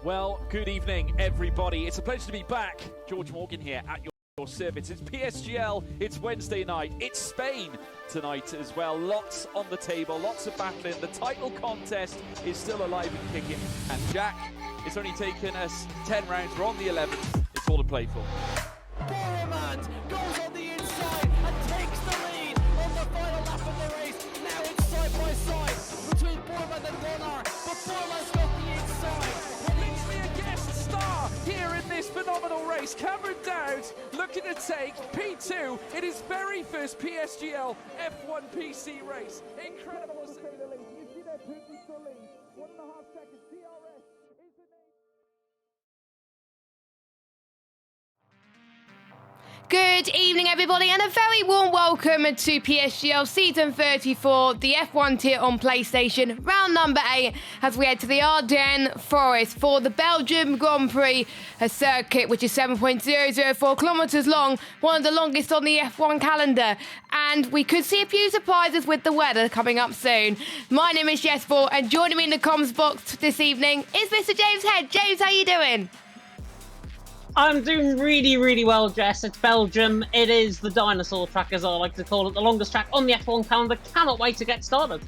Well, good evening, everybody. It's a pleasure to be back. George Morgan here at your service. It's PSGL, it's Wednesday night, it's Spain tonight as well. Lots on the table, lots of battling. The title contest is still alive and kicking. And Jack, it's only taken us 10 rounds. We're on the 11th. It's all to play for. Boromant goes on the inside and takes the lead on the final lap of the race. Now it's side by side between Boromant and Gunnar, but Boromant's got the inside. Literally a guest star here in this phenomenal race. Cameron Dowd looking to take P2 in his very first PSGL F1 PC race. Incredible to say the least. You see that Putin to lead. 1.5 seconds. DRS is the name. Good evening, everybody, and a very warm welcome to PSGL Season 34, the F1 tier on PlayStation, round number 8, as we head to the Ardennes Forest for the Belgium Grand Prix, a circuit which is 7.004 kilometres long, one of the longest on the F1 calendar, and we could see a few surprises with the weather coming up soon. My name is GeForce, and joining me in the comms box this evening is Mr. James Head. James, how you doing? I'm doing really well, Jess. It's Belgium. It is the dinosaur track, as I like to call it, the longest track on the F1 calendar. Cannot wait to get started.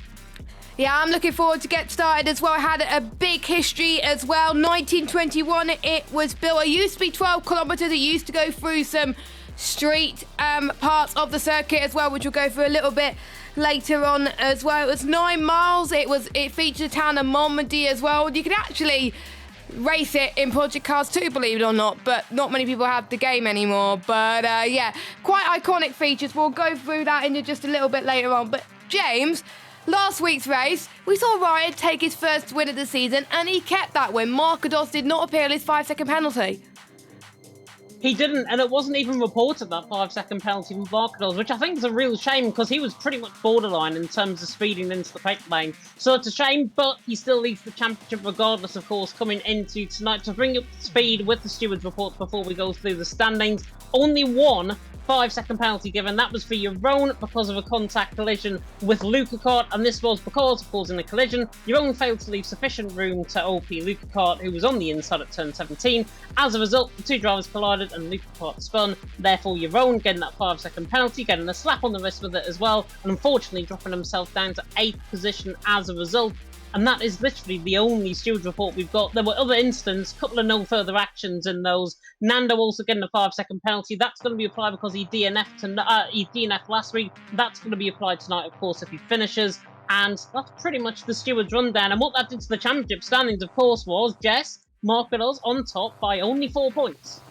Yeah, I'm looking forward to get started as well. I had a big history as well. 1921, it was built. It used to be 12 kilometres. It used to go through some street parts of the circuit as well, which we'll go through a little bit later on as well. It was 9 miles. It featured the town of Normandy as well. You could actually race it in Project Cars 2, believe it or not, but not many people have the game anymore. But yeah, quite iconic features. We'll go through that in just a little bit later on. But James, last week's race, we saw Ryan take his first win of the season, and he kept that win. Markados did not appeal his 5-second penalty. He didn't, and it wasn't even reported, that 5-second penalty from Barcados, which I think is a real shame because he was pretty much borderline in terms of speeding into the pit lane. So it's a shame, but he still leads the championship regardless, of course, coming into tonight. To bring up the speed with the stewards' report before we go through the standings, only one 5-second penalty given. That was for Jeroen because of a contact collision with Lukakart, and this was because of causing a collision. Jeroen failed to leave sufficient room to OP Lukakart, who was on the inside at turn 17. As a result, the two drivers collided and Lukakart spun. Therefore, Jeroen getting that 5-second penalty, getting a slap on the wrist with it as well, and unfortunately dropping himself down to 8th position as a result. And that is literally the only stewards report we've got. There were other incidents, a couple of no further actions in those. Nando also getting a 5-second penalty. That's going to be applied because he DNF'd last week. That's going to be applied tonight, of course, if he finishes. And that's pretty much the stewards rundown. And what that did to the championship standings, of course, was Jess Markados on top by only 4 points.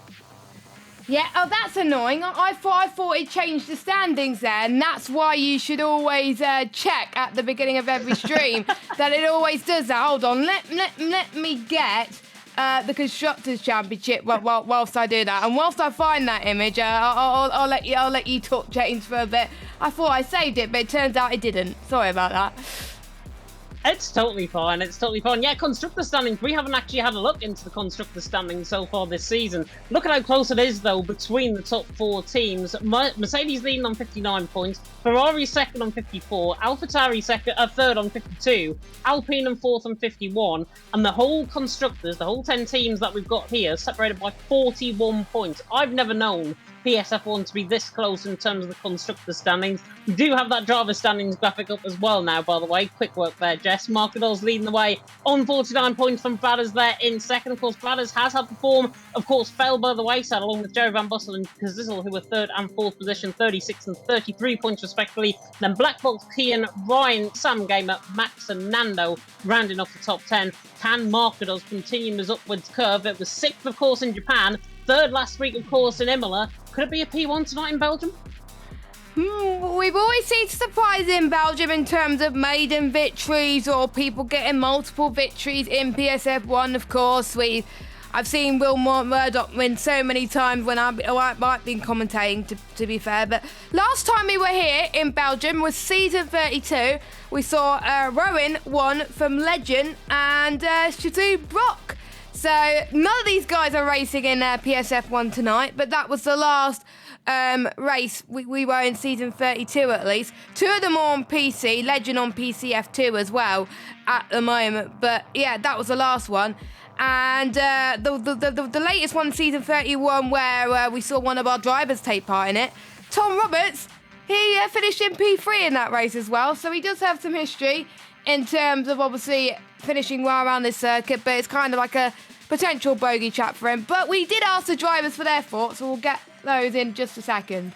Yeah, oh, that's annoying. I thought it changed the standings there, and that's why you should always check at the beginning of every stream that it always does that. Hold on, let me get the Constructors' Championship whilst I do that, and whilst I find that image, I'll let you talk, James, for a bit. I thought I saved it, but it turns out I didn't. Sorry about that. It's totally fine. It's totally fine. Yeah, Constructor standings. We haven't actually had a look into the Constructor standings so far this season. Look at how close it is, though, between the top 4 teams. Mercedes leading on 59 points. Ferrari second on 54. AlphaTauri third on 52. Alpine and fourth on 51. And the whole Constructors, the whole 10 teams that we've got here, separated by 41 points. I've never known PSF1 to be this close in terms of the Constructor standings. We do have that driver standings graphic up as well now, by the way. Quick work there, Jess. Markados leading the way on 49 points from Bradders there in second. Of course, Bradders has had the form. Of course, fell by the wayside along with Jerry Van Bussel and Kazizel, who were third and fourth position, 36 and 33 points respectively. Then Black Box, Kian, Ryan, Sam Gamer, Max and Nando rounding off the top 10. Can Markados continue his upwards curve? It was 6th, of course, in Japan. 3rd last week, of course, in Imola. Could it be a P1 tonight in Belgium? We've always seen surprises in Belgium in terms of maiden victories or people getting multiple victories in PSF1, of course. I've seen Will Murdoch win so many times when I've been commentating, to be fair. But last time we were here in Belgium was season 32. We saw Rowan won from Legend and Shazoo Brock. So none of these guys are racing in PSF1 tonight, but that was the last race we were in season 32 at least. 2 of them are on PC, Legend on PCF2 as well at the moment. But yeah, that was the last one. And the latest one, season 31, where we saw one of our drivers take part in it, Tom Roberts, he finished in P3 in that race as well. So he does have some history in terms of obviously finishing well around this circuit, but it's kind of like a potential bogey trap for him. But we did ask the drivers for their thoughts, so we'll get those in just a second.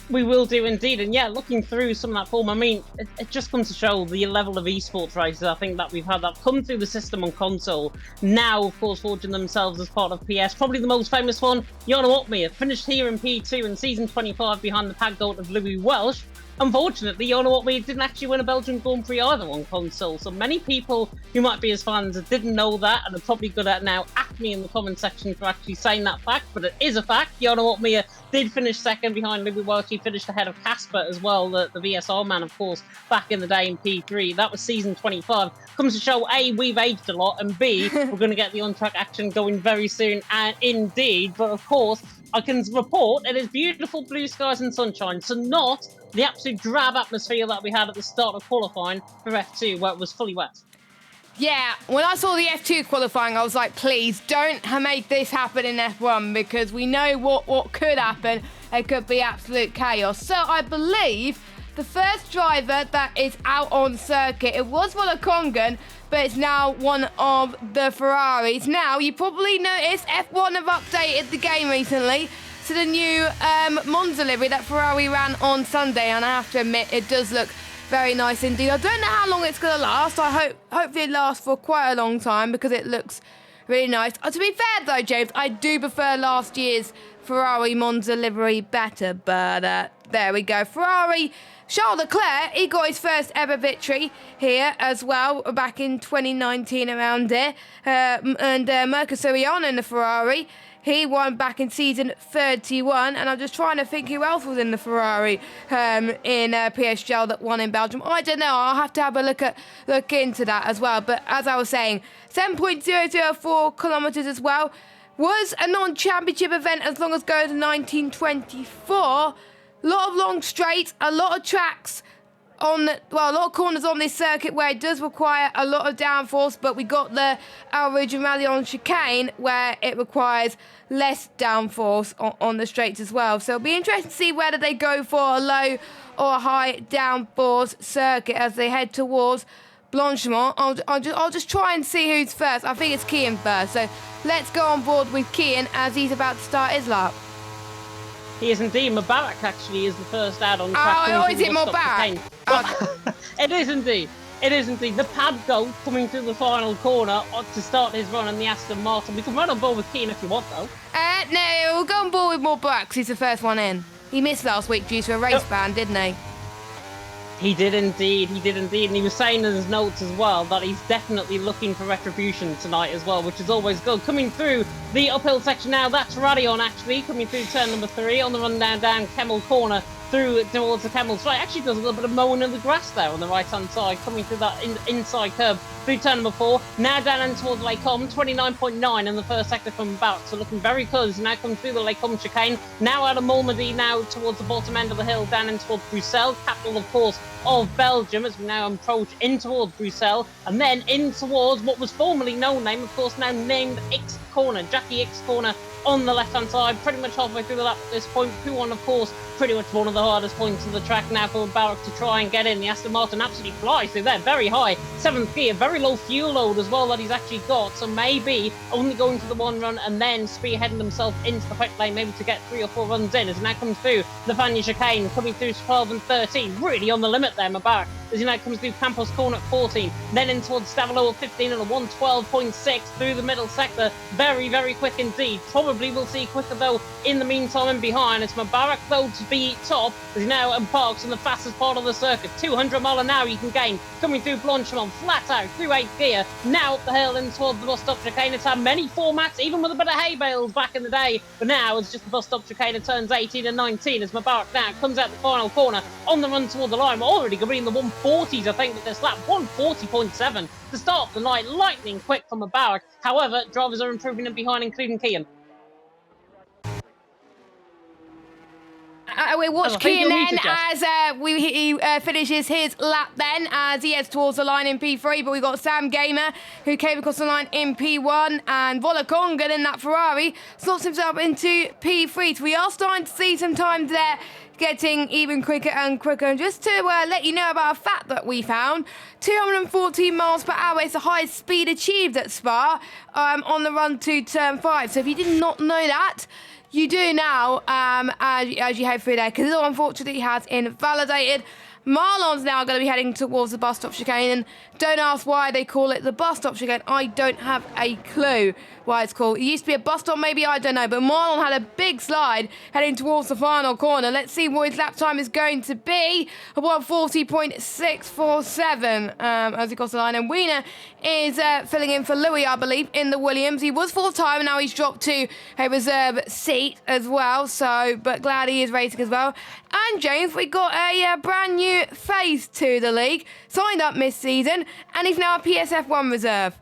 We will do indeed, and yeah, looking through some of that form, I mean, it just comes to show the level of esports races I think that we've had that come through the system on console. Now, of course, forging themselves as part of PS. Probably the most famous one, Jarno Opmeer, finished here in P2 in season 25 behind the pad goat of Louis Welsh. Unfortunately, Jarno Opmeer didn't actually win a Belgian Grand Prix either on console, so many people who might be his fans didn't know that and are probably good at now at me in the comment section for actually saying that fact, but it is a fact. Jarno Opmeer did finish second behind Louis Welsh. He finished ahead of Casper as well, the VSR man, of course, back in the day in P3. That was season 25. Comes to show, A, we've aged a lot, and B, we're going to get the on-track action going very soon, and indeed, but of course, I can report it is beautiful blue skies and sunshine, so not the absolute drab atmosphere that we had at the start of qualifying for F2, where it was fully wet. Yeah, when I saw the F2 qualifying, I was like, please don't make this happen in F1 because we know what could happen. It could be absolute chaos. So I believe the first driver that is out on circuit, it was Congan, but it's now one of the Ferraris. Now, you probably noticed F1 have updated the game recently to the new Monza livery that Ferrari ran on Sunday, and I have to admit, it does look very nice indeed. I don't know how long it's going to last. Hopefully it lasts for quite a long time because it looks really nice. To be fair though, James, I do prefer last year's Ferrari Monza livery better, but there we go. Ferrari, Charles Leclerc, he got his first ever victory here as well back in 2019 around here. And Marcus Soriano in the Ferrari, he won back in season 31, and I'm just trying to think who else was in the Ferrari in PSGL that won in Belgium. I don't know. I'll have to have a look into that as well. But as I was saying, 7.004 kilometers as well was a non-championship event as long as goes to 1924. A lot of long straights, a lot of tracks on a lot of corners on this circuit where it does require a lot of downforce, but we got the El Rally chicane where it requires less downforce on the straights as well. So it'll be interesting to see whether they go for a low or a high downforce circuit as they head towards Blanchimont. I'll just try and see who's first. I think it's Kian first. So let's go on board with Kian as he's about to start his lap. He is indeed. Mubarak actually is the first out on track. Oh, is it Mubarak? It is indeed. It is indeed. The pad goat coming through the final corner to start his run on the Aston Martin. We can run on board with Keane if you want, though. No, we'll go on board with Mubarak because he's the first one in. He missed last week due to a race ban, didn't he? He did indeed, and he was saying in his notes as well that he's definitely looking for retribution tonight as well, which is always good. Coming through the uphill section now, that's Radion actually, coming through turn number 3 on the run down Kemmel corner through towards the Kemmel straight. Actually does a little bit of mowing of the grass there on the right-hand side, coming through that inside curve through turn number 4. Now down in towards Lake Combe, 29.9 in the first sector from about, so looking very close. Now comes through the Lake Combe chicane, now out of Malmedy, now towards the bottom end of the hill, down in towards Bruxelles, capital of course of Belgium, as we now approach in towards Bruxelles, and then in towards what was formerly no name, of course now named X Corner, Jackie X Corner on the left-hand side, pretty much halfway through the lap at this point. P1, of course, pretty much one of the hardest points of the track now for Barrack to try and get in. The Aston Martin absolutely flies through there, very high, 7th gear, very low fuel load as well that he's actually got, so maybe only going for the one run and then spearheading himself into the pit lane, maybe to get 3 or 4 runs in, as he now comes through the Vanya chicane, coming through 12 and 13, really on the limit there, Mubarak, as he now comes through Campos corner at 14, then in towards Stavolo at 15 and a 112.6 through the middle sector, very, very quick indeed. Probably will see quicker though in the meantime and behind. It's Mubarak though to be top as he now embarks on the fastest part of the circuit. 200 mile an hour you can gain coming through Blanchimont, flat out through 8th gear, now up the hill in towards the bus stop chicane. It's had many formats, even with a bit of hay bales back in the day, but now it's just the bus stop chicane. It turns 18 and 19 as Mubarak now comes out the final corner on the run toward the line. We're already going to be in the 140s I think with this lap, 140.7 to start the night, lightning quick from Mubarak. However, drivers are improving in behind, including Kian. we'll watch Oh, Kian you'll then as he finishes his lap then, as he heads towards the line in P3. But we've got Sam Gamer, who came across the line in P1, and Volakonga in that Ferrari slots himself into P3. So we are starting to see some times there getting even quicker and quicker. And just to let you know about a fact that we found, 214 miles per hour is the highest speed achieved at Spa on the run to turn 5. So if you did not know that, you do now as you head through there, because it unfortunately has invalidated. Marlon's now going to be heading towards the bus stop chicane, and don't ask why they call it the bus stop chicane. I don't have a clue why it's called. It used to be a bus stop, maybe, I don't know. But Marlon had a big slide heading towards the final corner. Let's see what his lap time is going to be. 1:40.647 as he crossed the line. And Wiener is filling in for Louis, I believe, in the Williams. He was fourth time, and now he's dropped to a reserve seat as well. So, but glad he is racing as well. And James, we got a brand new face to the league, signed up mid-season, and he's now a PSF1 reserve.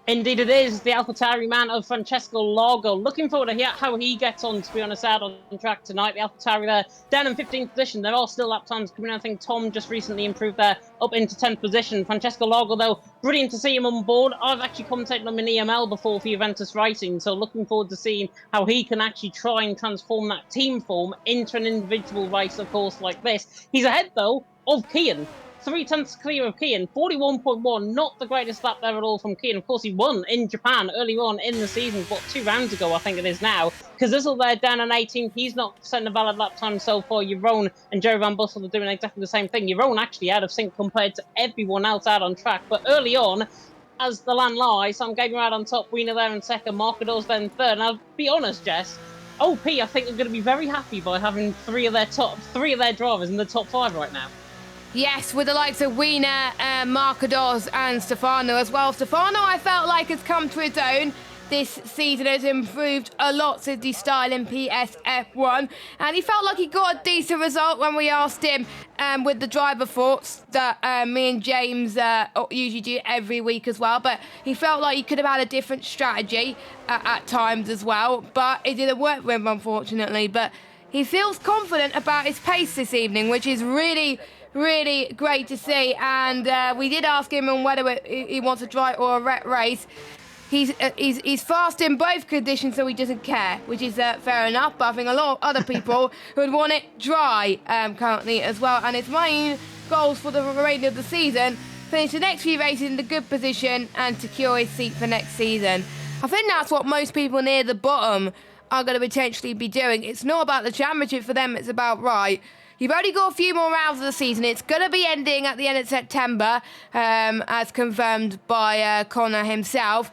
Indeed it is, the AlphaTauri man of Francesco Largo. Looking forward to how he gets on, to be honest, out on track tonight. The AlphaTauri there, down in 15th position. There are still lap times coming in. I think Tom just recently improved there, up into 10th position. Francesco Largo, though, brilliant to see him on board. I've actually commentated on an EML before for Juventus Racing, so looking forward to seeing how he can actually try and transform that team form into an individual race, of course, like this. He's ahead, though, of Kian. 3 tenths clear of Kian, 41.1, not the greatest lap there at all from Kian. Of course, he won in Japan earlier on in the season, what, 2 rounds ago, I think it is now. Kazizel there down on 18th, he's not setting a valid lap time so far. Jeroen and Joe Van Bussel are doing exactly the same thing. Jeroen actually out of sync compared to everyone else out on track, but early on, as the land lies, I'm Gamer out on top, Wiener there in second, Marcador's then third. And I'll be honest, Jess, OP, I think, are going to be very happy by having three of their drivers in the top 5 right now. Yes, with the likes of Wiener, Marcadors and Stefano as well. Stefano, I felt like, has come to his own this season, has improved a lot since he started in PSF1, and he felt like he got a decent result when we asked him with the driver thoughts that me and James usually do every week as well. But he felt like he could have had a different strategy at times as well, but it didn't work for him, unfortunately. But he feels confident about his pace this evening, which is really great to see. And we did ask him on whether he wants a dry or a wet race. He's fast in both conditions, so he doesn't care, which is fair enough. But I think a lot of other people would want it dry currently as well. And his main goals for the remainder of the season: finish the next few races in a good position and secure his seat for next season. I think that's what most people near the bottom are going to potentially be doing. It's not about the championship for them, it's about, right, you've only got a few more rounds of the season. It's going to be ending at the end of September, as confirmed by Connor himself.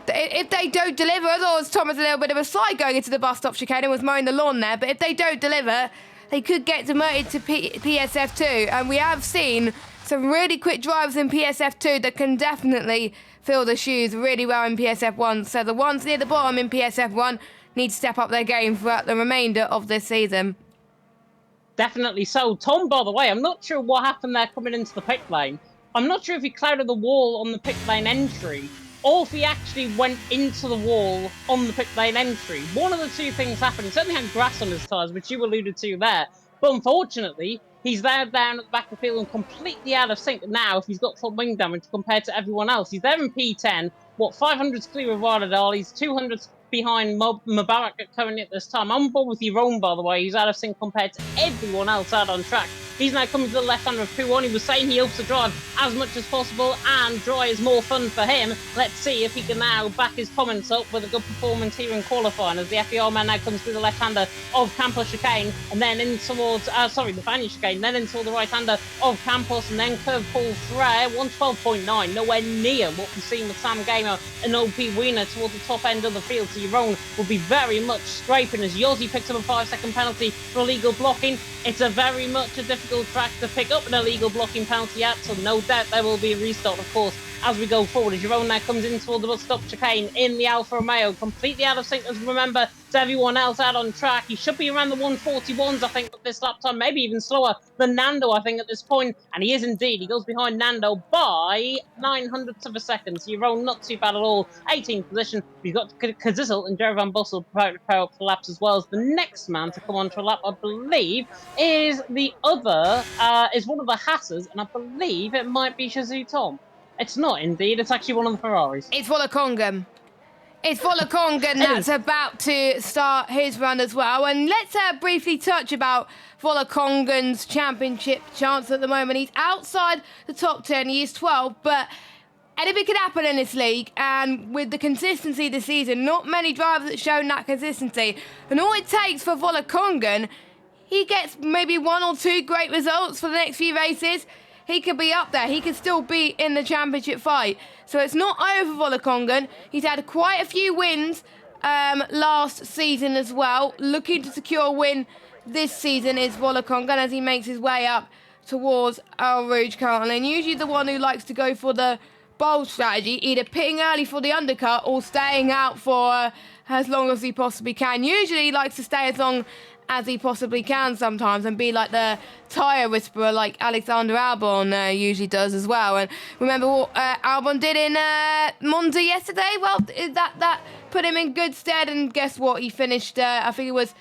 If they don't deliver, although Thomas a little bit of a slide going into the bus stop chicane and was mowing the lawn there, but if they don't deliver, they could get demoted to PSF2. And we have seen some really quick drivers in PSF2 that can definitely fill the shoes really well in PSF1. So the ones near the bottom in PSF1 need to step up their game throughout the remainder of this season. Definitely so. Tom, by the way, I'm not sure what happened there coming into the pit lane. I'm not sure if he clouded the wall on the pit lane entry, or if he actually went into the wall on the pit lane entry. One of the two things happened. He certainly had grass on his tyres, which you alluded to there. But unfortunately, he's there down at the back of the field and completely out of sync now if he's got front wing damage compared to everyone else. He's there in P10. What, 500's clear of Radadal. He's 200's behind Mubarak currently at this time. I'm on board with Jeroen, by the way. He's out of sync compared to everyone else out on track. He's now coming to the left-hander of P1. He was saying he hopes to drive as much as possible, and dry is more fun for him. Let's see if he can now back his comments up with a good performance here in qualifying, as the FER man now comes through the left-hander of Campos chicane, and then in towards, the Fania chicane, then into the right-hander of Campos, and then curve Paul Frere, 112.9, nowhere near what we've seen with Sam Gamer and OP Wiener towards the top end of the field. So Jeroen will be very much scraping as Yossi picks up a 5-second penalty for illegal blocking. It's a very much a difficult track to pick up an illegal blocking penalty at, so no doubt there will be a restart, of course, as we go forward. As Jerome now comes in toward the bus stop chicane in the Alfa Romeo, completely out of sync, as remember, to everyone else out on track. He should be around the 141s, I think, with this lap time, maybe even slower than Nando, I think, at this point. And he is indeed. He goes behind Nando by 900ths of a second. So Jerome not too bad at all. 18th position. We've got Kazizel and Jerry Van Bussel prepared to prepare up for laps as well. As the next man to come onto a lap, I believe, is is one of the Hassers, and I believe it might be Shazoo Tom. It's not, indeed. It's actually one of the Ferraris. It's Volakongan. It's Volakongan that's about to start his run as well. And let's briefly touch about Volakongan's championship chance at the moment. He's outside the top 10. He is 12, but anything could happen in this league. And with the consistency this season, not many drivers have shown that consistency. And all it takes for Volakongan, he gets maybe 1 or 2 great results for the next few races. He could be up there. He could still be in the championship fight. So it's not over for Volakongan. He's had quite a few wins last season as well. Looking to secure a win this season is Volakongan as he makes his way up towards Eau Rouge currently. And usually the one who likes to go for the bold strategy, either pitting early for the undercut or staying out for as long as he possibly can. Usually he likes to stay as long as he possibly can sometimes and be like the tyre whisperer like Alexander Albon usually does as well. And remember what Albon did in Monza yesterday? Well, that put him in good stead, and guess what? He finished, I think it was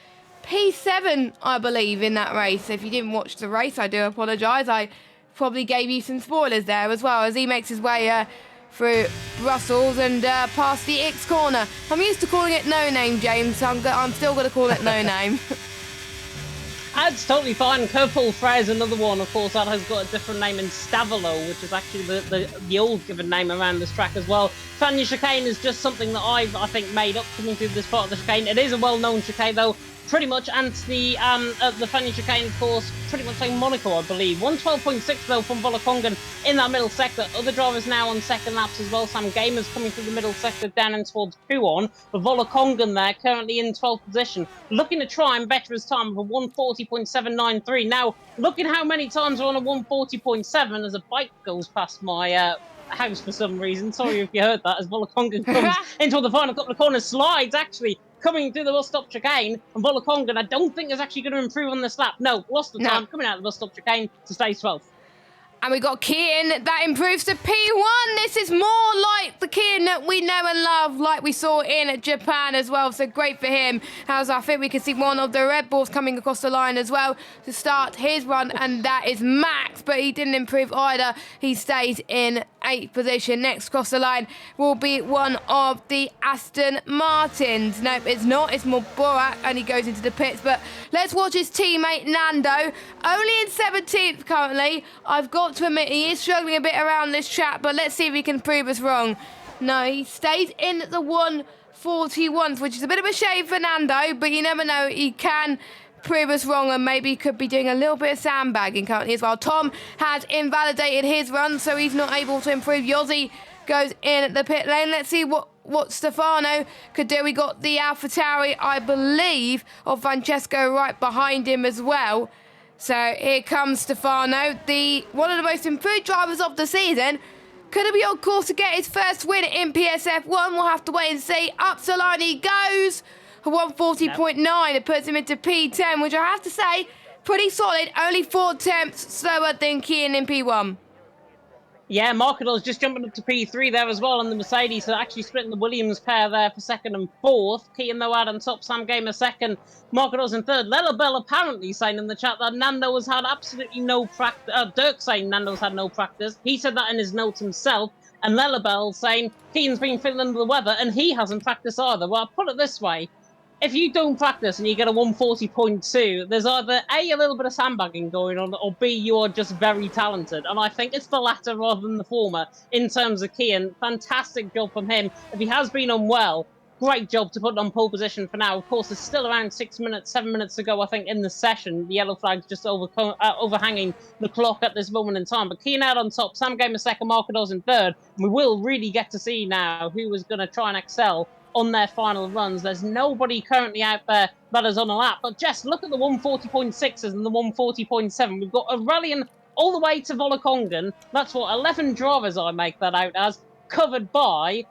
P7, I believe, in that race. If you didn't watch the race, I do apologise. I probably gave you some spoilers there as well, as he makes his way through Brussels and past the X corner. I'm used to calling it No Name, James, so I'm still going to call it No Name. That's totally fine. Curveball Freya's another one, of course, that has got a different name in Stavolo, which is actually the old given name around this track as well. Fania Chicane is just something that I think, made up coming through this part of the chicane. It is a well-known chicane, though. Pretty much, and the Fania Chicane course, pretty much like Monaco, I believe. 112.6 though from Volakongan in that middle sector. Other drivers now on second laps as well. Sam Gamer's coming through the middle sector down and towards Puon. But Volakongan there, currently in 12th position, looking to try and better his time for 140.793. Now, look at how many times we're on a 140.7 as a bike goes past my house for some reason. Sorry if you heard that, as Volakongan comes into the final couple of corners, slides actually coming through the bus stop chicane, and Volakongan I don't think is actually going to improve on this lap. No, lost the time coming out of the bus stop chicane to stay 12th. And we got Kian, that improves to P1. This is more like the Kian that we know and love, like we saw in Japan as well. So great for him. As I think we can see one of the Red Bulls coming across the line as well to start his run, and that is Max, but he didn't improve either. He stays in 8th position. Next across the line will be one of the Aston Martins. Nope, it's not. It's more Borak, and he goes into the pits. But let's watch his teammate Nando. Only in 17th currently. I've got to admit he is struggling a bit around this track, but let's see if he can prove us wrong. No, he stays in the 141s, which is a bit of a shame for Nando, but you never know, he can prove us wrong and maybe could be doing a little bit of sandbagging currently as well. Tom has invalidated his run, so he's not able to improve. Yossi goes in at the pit lane. Let's see what Stefano could do. We got the AlphaTauri, I believe, of Francesco right behind him as well. So here comes Stefano, one of the most improved drivers of the season. Could it be on course to get his first win in PSF1? We'll have to wait and see. Up the line he goes. 140.9. It puts him into P10, which I have to say, pretty solid. Only 4 tenths slower than Kian in P1. Yeah, Markador's just jumping up to P3 there as well on the Mercedes, so actually splitting the Williams pair there for second and fourth. Kian though out on top, Sam Gamer second, Markador's in third. Lelabel apparently saying in the chat that Nando has had absolutely no practice. Dirk saying Nando's had no practice. He said that in his notes himself. And Lelabel saying Kian's been feeling under the weather and he hasn't practiced either. Well, I'll put it this way. If you don't practice and you get a 140.2, there's either A, a little bit of sandbagging going on, or B, you are just very talented. And I think it's the latter rather than the former in terms of Kian. Fantastic job from him. If he has been unwell, great job to put on pole position for now. Of course, there's still around 7 minutes to go, I think, in the session. The yellow flag's just overhanging the clock at this moment in time. But Kian out on top, Sam Gamer second, Markador's in third. And we will really get to see now who is going to try and excel on their final runs. There's nobody currently out there that is on a lap. But just look at the 140.6s and the 140.7. We've got Aurelian all the way to Volokongan. That's what, 11 drivers I make that out as, covered by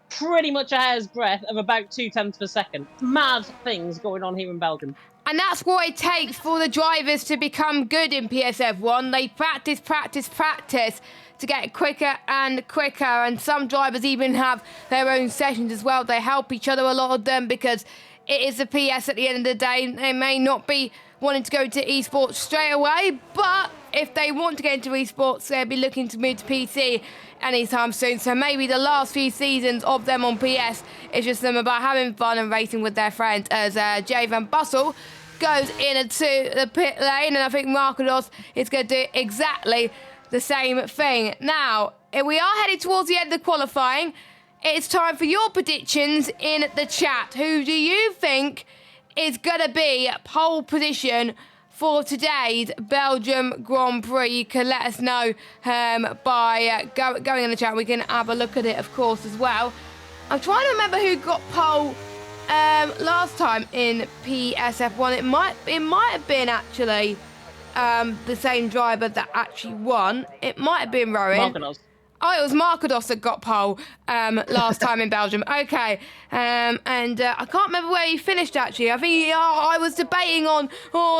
pretty much a hair's breadth of about 0.2 per second. Mad things going on here in Belgium. And that's what it takes for the drivers to become good in PSF1. They practice, practice, practice to get quicker and quicker. And some drivers even have their own sessions as well. They help each other, a lot of them, because it is a PS at the end of the day. They may not be wanting to go to esports straight away, but if they want to get into esports, they'll be looking to move to PC anytime soon. So maybe the last few seasons of them on PS is just them about having fun and racing with their friends, as Jay Van Bussel goes into the pit lane, and I think Markados is going to do exactly the same thing. Now, we are headed towards the end of the qualifying. It's time for your predictions in the chat. Who do you think is going to be pole position for today's Belgium Grand Prix? You can let us know by going in the chat. We can have a look at it, of course, as well. I'm trying to remember who got pole last time in PSF1. It might have been actually the same driver that actually won. It might have been Rowan. Markados. Oh, it was Markados that got pole last time in Belgium. Okay, and I can't remember where he finished, actually. I think I was debating on,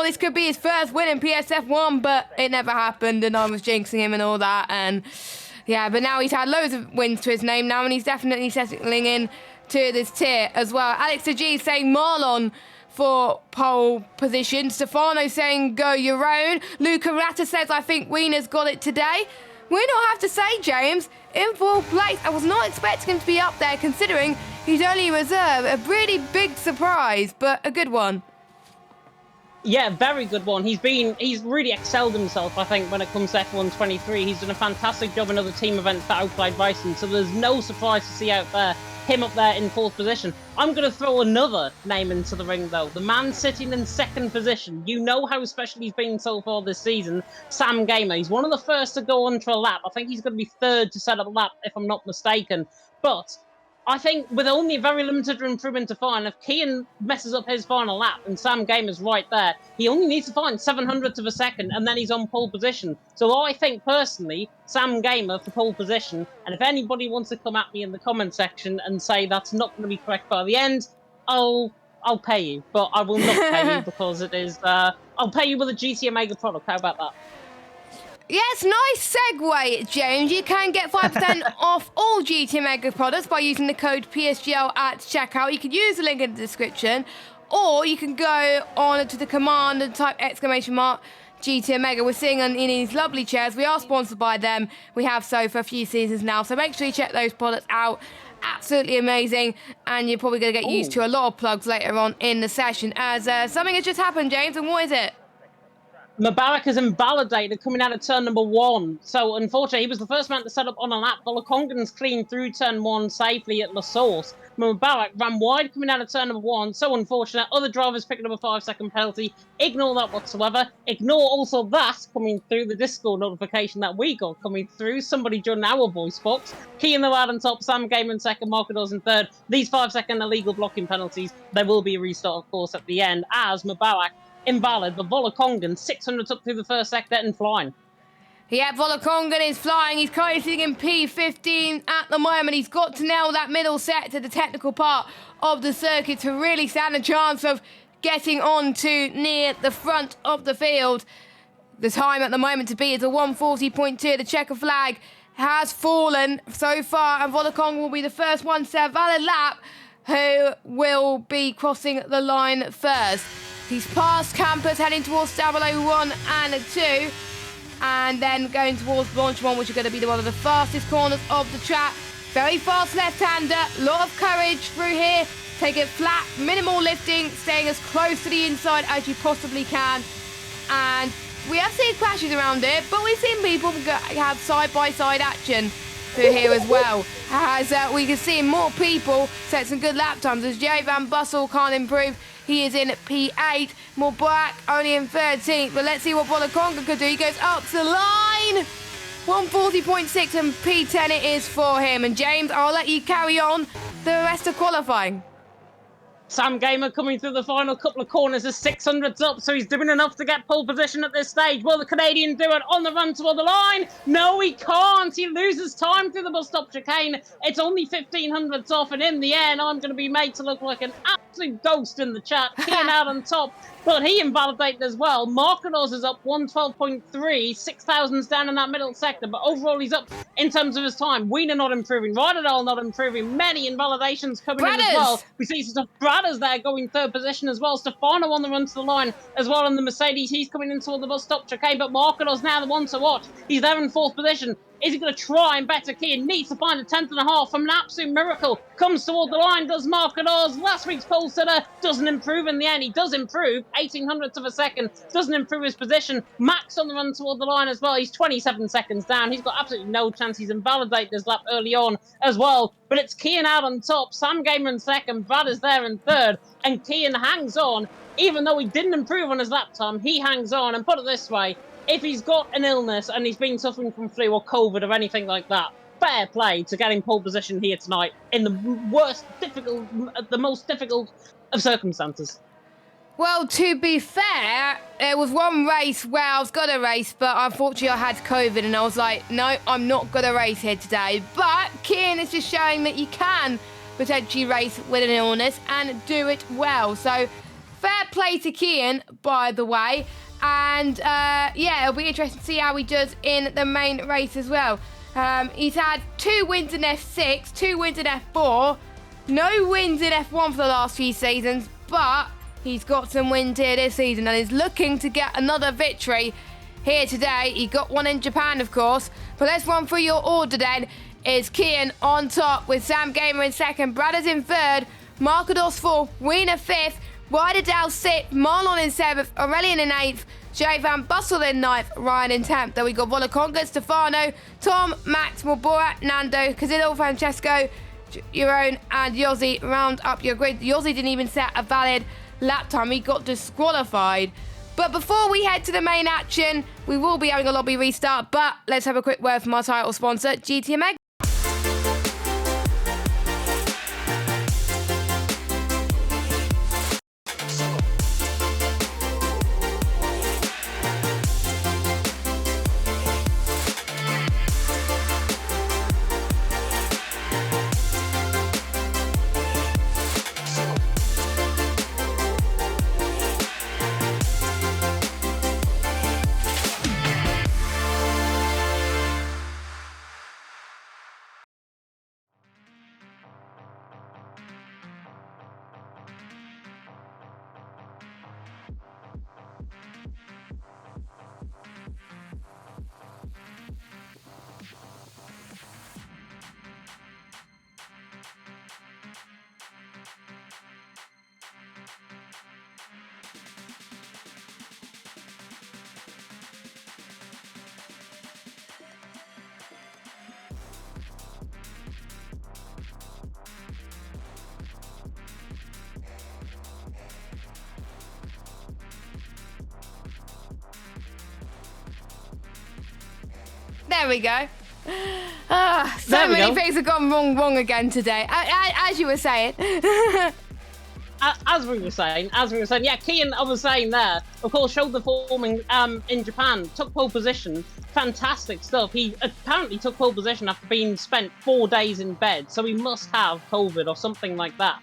this could be his first win in PSF1, but it never happened, and I was jinxing him and all that. And yeah, but now he's had loads of wins to his name now, and he's definitely settling in to this tier as well. Alex G saying Marlon for pole position. Stefano saying go your own. Luca Ratta says, I think Wiener's got it today. We don't have to say, James, in fourth place. I was not expecting him to be up there, considering he's only reserve. A really big surprise, but a good one. Yeah, very good one. He's really excelled himself, I think, when it comes to F1 23. He's done a fantastic job in other team events that outplayed racing, so there's no surprise to see out there him up there in fourth position. I'm going to throw another name into the ring, though. The man sitting in second position. You know how special he's been so far this season. Sam Gamer. He's one of the first to go on for a lap. I think he's going to be third to set up a lap, if I'm not mistaken. But I think with only a very limited improvement to find, if Kian messes up his final lap and Sam Gamer's right there, he only needs to find 700th of a second and then he's on pole position. So I think personally, Sam Gamer for pole position, and if anybody wants to come at me in the comment section and say that's not going to be correct by the end, I'll pay you. But I will not pay you because it is, I'll pay you with a GT Omega product. How about that? Yes, nice segue, James. You can get 5% off all GT Mega products by using the code PSGL at checkout. You can use the link in the description, or you can go on to the command and type !GT Omega. We're seeing in these lovely chairs. We are sponsored by them. We have so for a few seasons now, so make sure you check those products out. Absolutely amazing, and you're probably going to get used to a lot of plugs later on in the session, as something has just happened, James, and what is it? Mubarak is invalidated coming out of turn number 1. So, unfortunately, he was the first man to set up on a lap. Volokongan's clean through turn 1 safely at La Source. Mubarak ran wide coming out of turn number 1. So unfortunate. Other drivers picking up a 5-second penalty. Ignore that whatsoever. Ignore also that coming through the Discord notification that we got coming through. Somebody joined our voice box. Key in the lad on top. Sam Gamer in second. Markados in third. These 5-second illegal blocking penalties. There will be a restart, of course, at the end, as Mubarak invalid, but Volokongan 600 up through the first sector and flying. Yeah, Volokongan is flying. He's currently sitting in P15 at the moment. He's got to nail that middle sector, the technical part of the circuit, to really stand a chance of getting on to near the front of the field. The time at the moment to beat is a 140.2. The checker flag has fallen so far, and Volokongan will be the first one to have valid lap who will be crossing the line first. He's past Campus, heading towards 001 and 2, and then going towards Launch 1, which is going to be one of the fastest corners of the track. Very fast left-hander, lot of courage through here. Take it flat, minimal lifting, staying as close to the inside as you possibly can. And we have seen crashes around it, but we've seen people have side-by-side action through here as well. As we can see more people set some good lap times, as Jay Van Bussel can't improve. He is in P8, Mubarak only in 13th, but let's see what Volokongan could do. He goes up to the line, 140.6, and P10 it is for him. And James, I'll let you carry on the rest of qualifying. Sam Gamer coming through the final couple of corners is 600s up, so he's doing enough to get pole position at this stage. Will the Canadian do it on the run toward the line? No, he can't. He loses time through the bus stop chicane. It's only 1500s off, and in the end, I'm going to be made to look like an absolute ghost in the chat. Keen out on top, but he invalidated as well. Markados is up 112.3, 6,000's down in that middle sector, but overall he's up in terms of his time. Wiener not improving, Rydal not improving, many invalidations coming in as well. We see Bradders there going third position as well. Stefano on the run to the line as well in the Mercedes. He's coming in toward the bus stop chicane, but Markados now the one to watch. He's there in fourth position. Is he going to try and better key? Needs to find a 10th and a half from an absolute miracle. Comes toward the line, does Markados. Last week's pole sitter doesn't improve in the end. He does improve, 1800ths of a second. Doesn't improve his position. Max on the run toward the line as well. He's 27 seconds down. He's got absolutely no chance. He's invalidated his lap early on as well. But it's Kian out on top. Sam Gamer in second. Brad is there in third. And Kian hangs on. Even though he didn't improve on his lap time, he hangs on. And put it this way, if he's got an illness and he's been suffering from flu or COVID or anything like that, fair play to getting pole position here tonight in the most difficult of circumstances. Well, to be fair, there was one race where I was going to race, but unfortunately I had COVID and I was like, no, I'm not going to race here today. But Kian is just showing that you can potentially race with an illness and do it well. So fair play to Kian, by the way. And yeah, it'll be interesting to see how he does in the main race as well. He's had 2 wins in F6, 2 wins in F4, no wins in F1 for the last few seasons, but he's got some wins here this season and is looking to get another victory here today. He got one in Japan, of course. But let's run through your order then. Is Kian on top with Sam Gamer in second, Bradders in third, Markados fourth, Wiener fifth, Rydal sixth, Marlon in seventh, Aurelian in eighth, Jay Van Bussel in ninth, Ryan in 10th. Then we got Volaconga, Stefano, Tom, Max, Morbora, Nando, Cazillo, Francesco, Jeroen and Yossi round up your grid. Yossi didn't even set a valid lap time. He got disqualified. But before we head to the main action, we will be having a lobby restart. But let's have a quick word from our title sponsor, GTMX. There we go. So many things have gone wrong again today, as you were saying. As we were saying, yeah, Kian, I was saying there, of course, showed the form in Japan, took pole position, fantastic stuff. He apparently took pole position after being spent 4 days in bed, so he must have COVID or something like that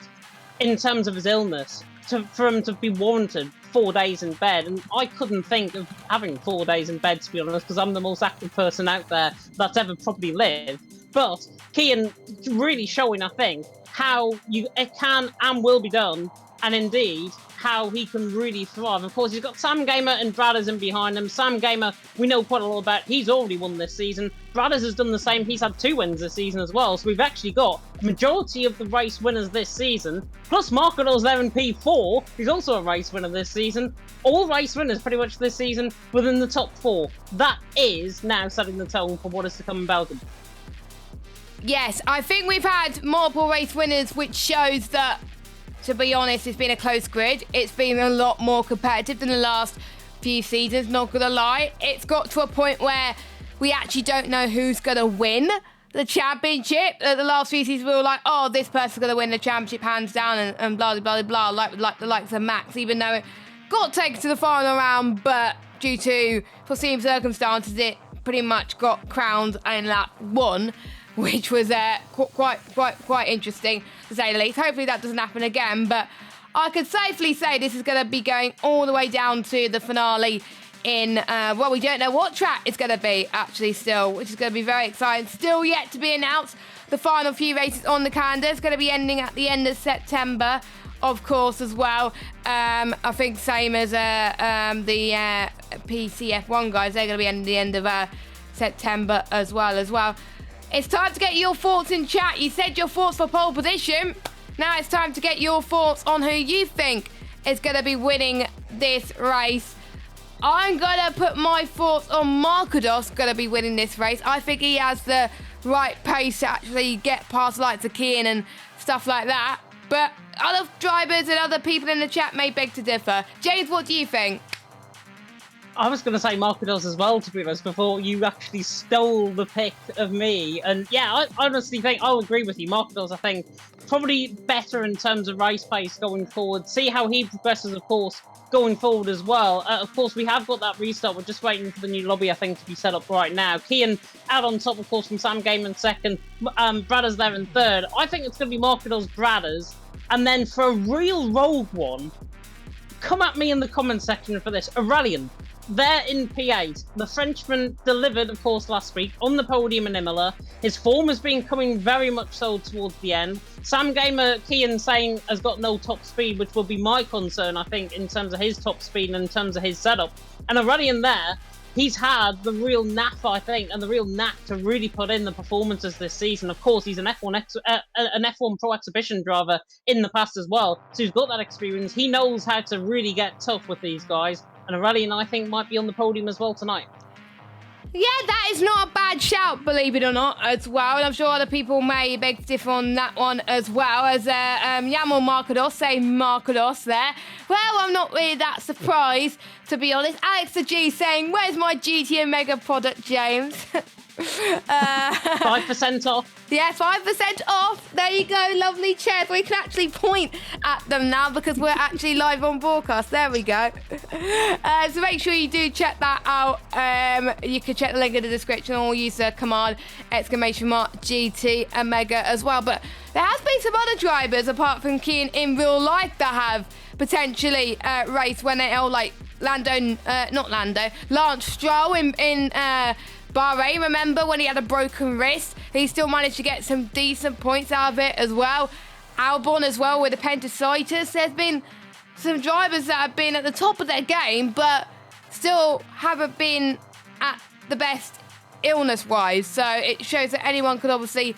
in terms of his illness for him to be warranted 4 days in bed. And I couldn't think of having 4 days in bed, to be honest, because I'm the most active person out there that's ever probably lived. But Kian really showing, I think, how it can and will be done, and indeed how he can really thrive. Of course, he's got Sam Gamer and Bradders in behind him. Sam Gamer, we know quite a lot about. He's already won this season. Bradders has done the same. He's had 2 wins this season as well. So we've actually got the majority of the race winners this season. Plus Markados there in P4. He's also a race winner this season. All race winners pretty much this season within the top 4. That is now setting the tone for what is to come in Belgium. Yes, I think we've had multiple race winners, which shows that, to be honest, it's been a close grid. It's been a lot more competitive than the last few seasons, not gonna lie. It's got to a point where we actually don't know who's gonna win. the championship. The last few seasons we were like, oh, this person's going to win the championship hands down and blah, blah, blah, like the likes of Max, even though it got taken to the final round, but due to foreseen circumstances, it pretty much got crowned in lap 1, which was quite interesting, to say the least. Hopefully that doesn't happen again, but I could safely say this is going to be going all the way down to the finale in, well, we don't know what track it's going to be, actually, still, which is going to be very exciting. Still yet to be announced. The final few races on the calendar is going to be ending at the end of September, of course, as well. I think same as the PCF1 guys, they're going to be ending the end of September as well. It's time to get your thoughts in chat. You said your thoughts for pole position. Now it's time to get your thoughts on who you think is going to be winning this race. I'm going to put my thoughts on Markados going to be winning this race. I think he has the right pace to actually get past likes of Kian and stuff like that. But other drivers and other people in the chat may beg to differ. James, what do you think? I was going to say Markados as well, to be honest, before you actually stole the pick of me. And yeah, I honestly think I'll agree with you. Markados, I think, probably better in terms of race pace going forward. See how he progresses, of course, going forward as well. Of course, we have got that restart. We're just waiting for the new lobby, I think, to be set up right now. Kian out on top, of course, from Sam Game in second. Bradders there in third. I think it's going to be Markados, Bradders. And then for a real rogue one, come at me in the comment section for this. Aurelien, there in P8. The Frenchman delivered, of course, last week on the podium in Imola. His form has been coming very much so towards the end. Sam Gamer, Kian saying, has got no top speed, which will be my concern, I think, in terms of his top speed and in terms of his setup. And Aurelien there, he's had the real knack, I think, and the real knack to really put in the performances this season. Of course, he's an F1 Pro Exhibition driver in the past as well, so he's got that experience. He knows how to really get tough with these guys, and Aurelien, I think, might be on the podium as well tonight. Yeah, that is not a bad shout, believe it or not, as well. And I'm sure other people may beg to differ on that one as well. As Yamal Markados say Markados there. Well, I'm not really that surprised, to be honest. Alex the G saying, where's my GT Omega product, James? 5% off. Yeah, 5% off. There you go, lovely chairs. We can actually point at them now because we're actually live on broadcast. There we go. So make sure you do check that out. You can check the link in the description or use the command !GT Omega as well. But there has been some other drivers apart from Kian in real life that have potentially raced when they all like Lance Stroll in Bahrain. Remember when he had a broken wrist? He still managed to get some decent points out of it as well. Albon as well with appendicitis. There's been some drivers that have been at the top of their game, but still haven't been at the best illness-wise. So it shows that anyone could obviously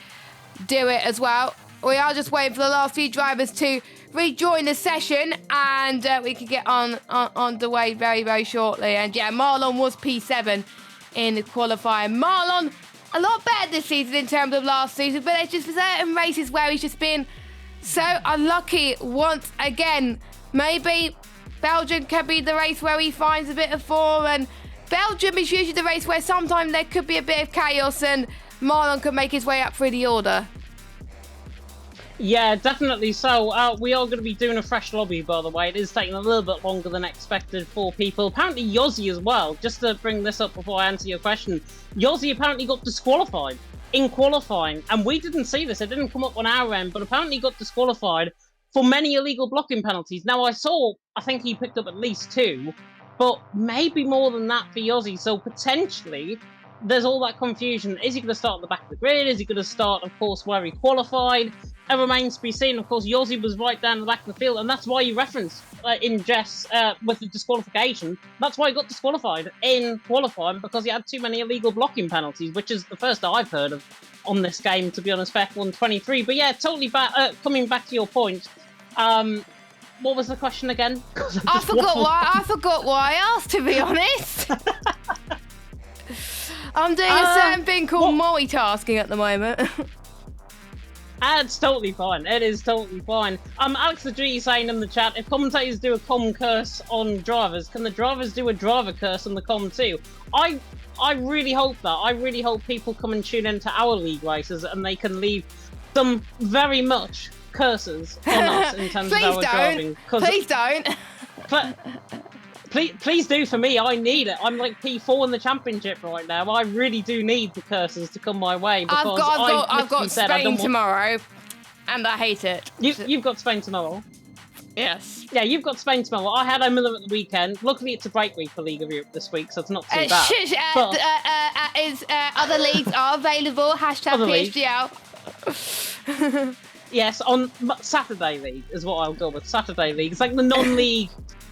do it as well. We are just waiting for the last few drivers to rejoin the session, and we can get on the way very, very shortly. And yeah, Marlon was P7 in the qualifying. Marlon, a lot better this season in terms of last season, but there's just certain races where he's just been so unlucky once again. Maybe Belgium could be the race where he finds a bit of form, and Belgium is usually the race where sometimes there could be a bit of chaos and Marlon could make his way up through the order. Yeah, definitely so. We are going to be doing a fresh lobby, by the way. It is taking a little bit longer than expected for people. Apparently, Yossi as well. Just to bring this up before I answer your question. Yossi apparently got disqualified in qualifying. And we didn't see this. It didn't come up on our end, but apparently got disqualified for many illegal blocking penalties. Now, I think he picked up at least 2, but maybe more than that for Yossi. So potentially, there's all that confusion. Is he going to start at the back of the grid? Is he going to start, of course, where he qualified? It remains to be seen. Of course, Yossi was right down the back of the field, and that's why you referenced in Jess with the disqualification. That's why he got disqualified in qualifying, because he had too many illegal blocking penalties, which is the first that I've heard of on this game, to be honest, for F1 23. But yeah, totally coming back to your point. What was the question again? I forgot why I asked, to be honest. I'm doing a certain thing called multitasking at the moment. It's totally fine. It is totally fine. Alex the G saying in the chat, if commentators do a com curse on drivers, can the drivers do a driver curse on the com too? I really hope that. I really hope people come and tune into our league races and they can leave some very much curses on us in terms of our driving. Please don't. Please do for me. I need it. I'm like P4 in the championship right now. I really do need the curses to come my way because I've got Spain tomorrow, and I hate it. You've got Spain tomorrow. Yes. Yeah, you've got Spain tomorrow. I had Miller at the weekend. Luckily, it's a break week for League of Europe this week, so it's not too bad. Other leagues are available. #PSGL. Yes, on Saturday League is what I'll go with. Saturday League. It's like the non-league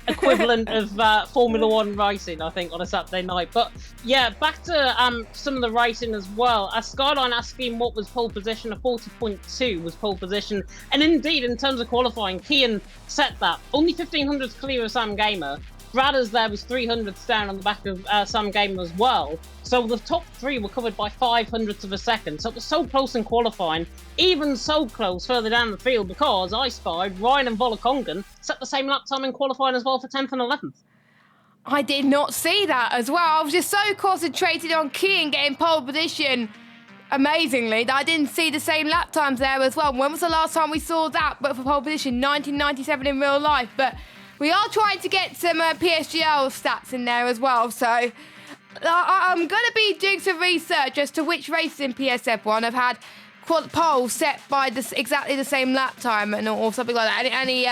equivalent of Formula 1 racing, I think, on a Saturday night. But yeah, back to some of the racing as well. Skyline asking what was pole position, a 40.2 was pole position. And indeed, in terms of qualifying, Kian set that. Only 1500s clear of Sam Gamer. Bradders there was 300s down on the back of Sam Gamer as well. So the top three were covered by 500ths of a second. So it was so close in qualifying, even so close further down the field, because I spied Ryan and Volakongan set the same lap time in qualifying as well for 10th and 11th. I did not see that as well. I was just so concentrated on Kian getting pole position amazingly that I didn't see the same lap times there as well. When was the last time we saw that? But for pole position, 1997 in real life. But we are trying to get some PSGL stats in there as well, so I'm going to be doing some research as to which races in PSF1 have had poles set by exactly the same lap time or something like that. Any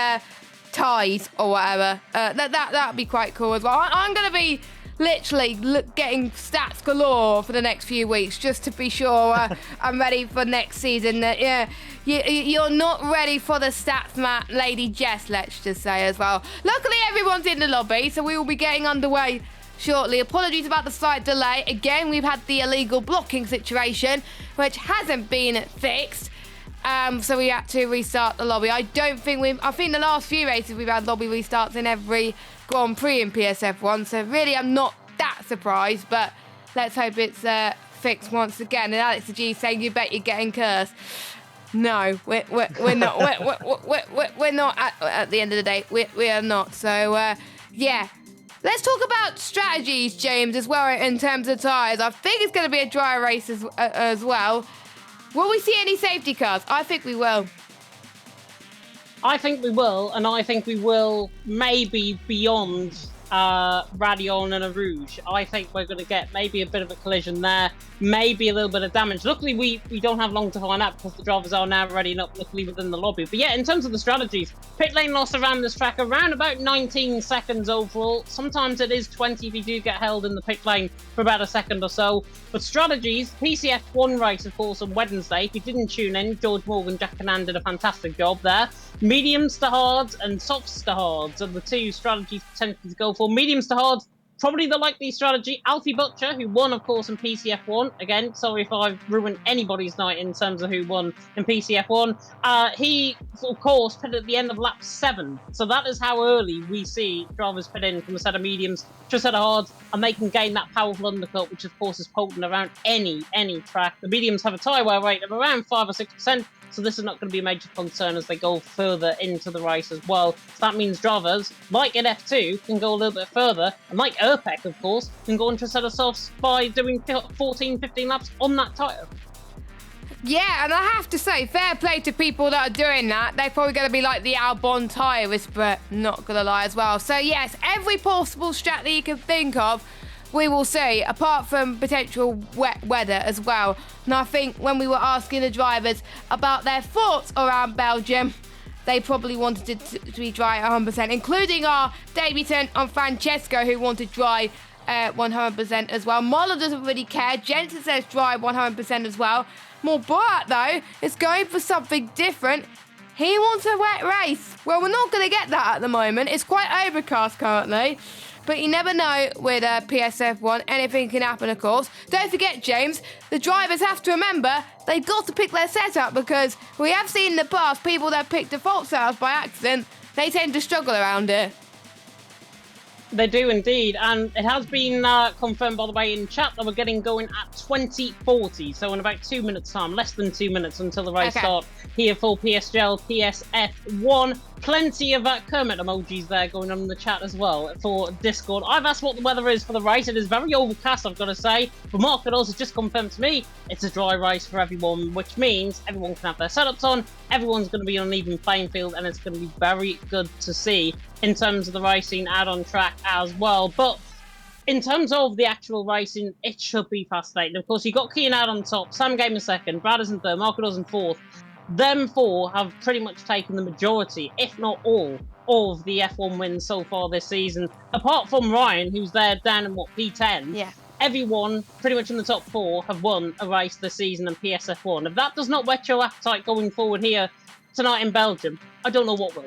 ties or whatever. That'd be quite cool as well. I'm going to be literally getting stats galore for the next few weeks just to be sure I'm ready for next season. You're not ready for the stats, Matt, Lady Jess, let's just say as well. Luckily, everyone's in the lobby, so we will be getting underway shortly. Apologies about the slight delay. Again, we've had the illegal blocking situation, which hasn't been fixed. So we had to restart the lobby. I think the last few races we've had lobby restarts in every Grand Prix in PSF1, so really I'm not that surprised, but let's hope it's fixed once again. And Alex the G saying, you bet you're getting cursed. No, we're not. We're not at the end of the day. We are not. So, yeah. Let's talk about strategies, James, as well, in terms of tyres. I think it's going to be a dry race as well. Will we see any safety cars? I think we will. I think we will, and I think we will maybe beyond Radion and a Rouge. I think we're going to get maybe a bit of a collision there, maybe a little bit of damage. Luckily, we don't have long to find out because the drivers are now readying up, luckily, within the lobby. But yeah, in terms of the strategies, pit lane loss around this track, around about 19 seconds overall. Sometimes it is 20 if you do get held in the pit lane for about a second or so. But strategies, PCF1 race, of course, on Wednesday. If you didn't tune in, George Morgan, Jack Canan did a fantastic job there. Mediums to hards and softs to hards are the two strategies potentially to go for. Mediums to hards, probably the likely strategy. Alfie Butcher, who won, of course, in PCF1. Again, sorry if I've ruined anybody's night in terms of who won in PCF1. He, of course, pit at the end of lap 7. So that is how early we see drivers pit in from a set of mediums to a set of hards, and they can gain that powerful undercut, which, of course, is potent around any track. The mediums have a tyre wear rate of around 5 or 6%. So this is not going to be a major concern as they go further into the race as well. So that means drivers, like in F2, can go a little bit further. And like Erpek, of course, can go into a set of softs by doing 14, 15 laps on that tyre. Yeah, and I have to say, fair play to people that are doing that. They're probably going to be like the Albon tyre but not going to lie as well. So yes, every possible strat that you can think of, we will see, apart from potential wet weather as well. And I think when we were asking the drivers about their thoughts around Belgium, they probably wanted it to be dry 100%, including our debutant on Francesco, who wanted dry 100% as well. Moller doesn't really care. Jensen says dry 100% as well. Borat, though, is going for something different. He wants a wet race. Well, we're not going to get that at the moment. It's quite overcast currently. But you never know with PSF1, anything can happen, of course. Don't forget, James, the drivers have to remember they've got to pick their setup, because we have seen in the past people that pick default setups by accident, they tend to struggle around it. They do indeed, and it has been confirmed, by the way, in chat that we're getting going at 20:40, so in about 2 minutes' time, less than 2 minutes until the race starts here for PSGL PSF1. Plenty of Kermit emojis there going on in the chat as well for Discord. I've asked what the weather is for the race. It is very overcast, I've got to say, but Mark had also just confirmed to me it's a dry race for everyone, which means everyone can have their setups on, everyone's going to be on an even playing field, and it's going to be very good to see in terms of the racing out on track as well. But in terms of the actual racing, it should be fascinating. Of course, you've got Kian out on top, Sam Gamer second, Brad is in third, Marcos in fourth. Them four have pretty much taken the majority, if not all, of the F1 wins so far this season. Apart from Ryan, who's there down in, P10? Yeah. Everyone, pretty much in the top four, have won a race this season in PSF1. If that does not whet your appetite going forward here tonight in Belgium, I don't know what will.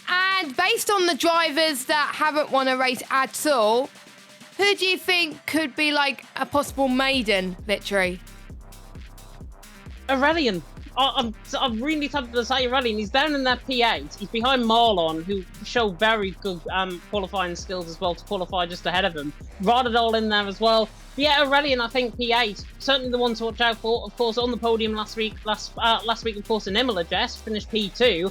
And based on the drivers that haven't won a race at all, who do you think could be like a possible maiden victory? Aurelian. I'm really tempted to say Aurelian. He's down in that P8. He's behind Marlon, who showed very good qualifying skills as well to qualify just ahead of him. Radadol in there as well. But yeah, Aurelian, I think P8. Certainly the one to watch out for. Of course, on the podium last week, of course, in Imola, Jess finished P2.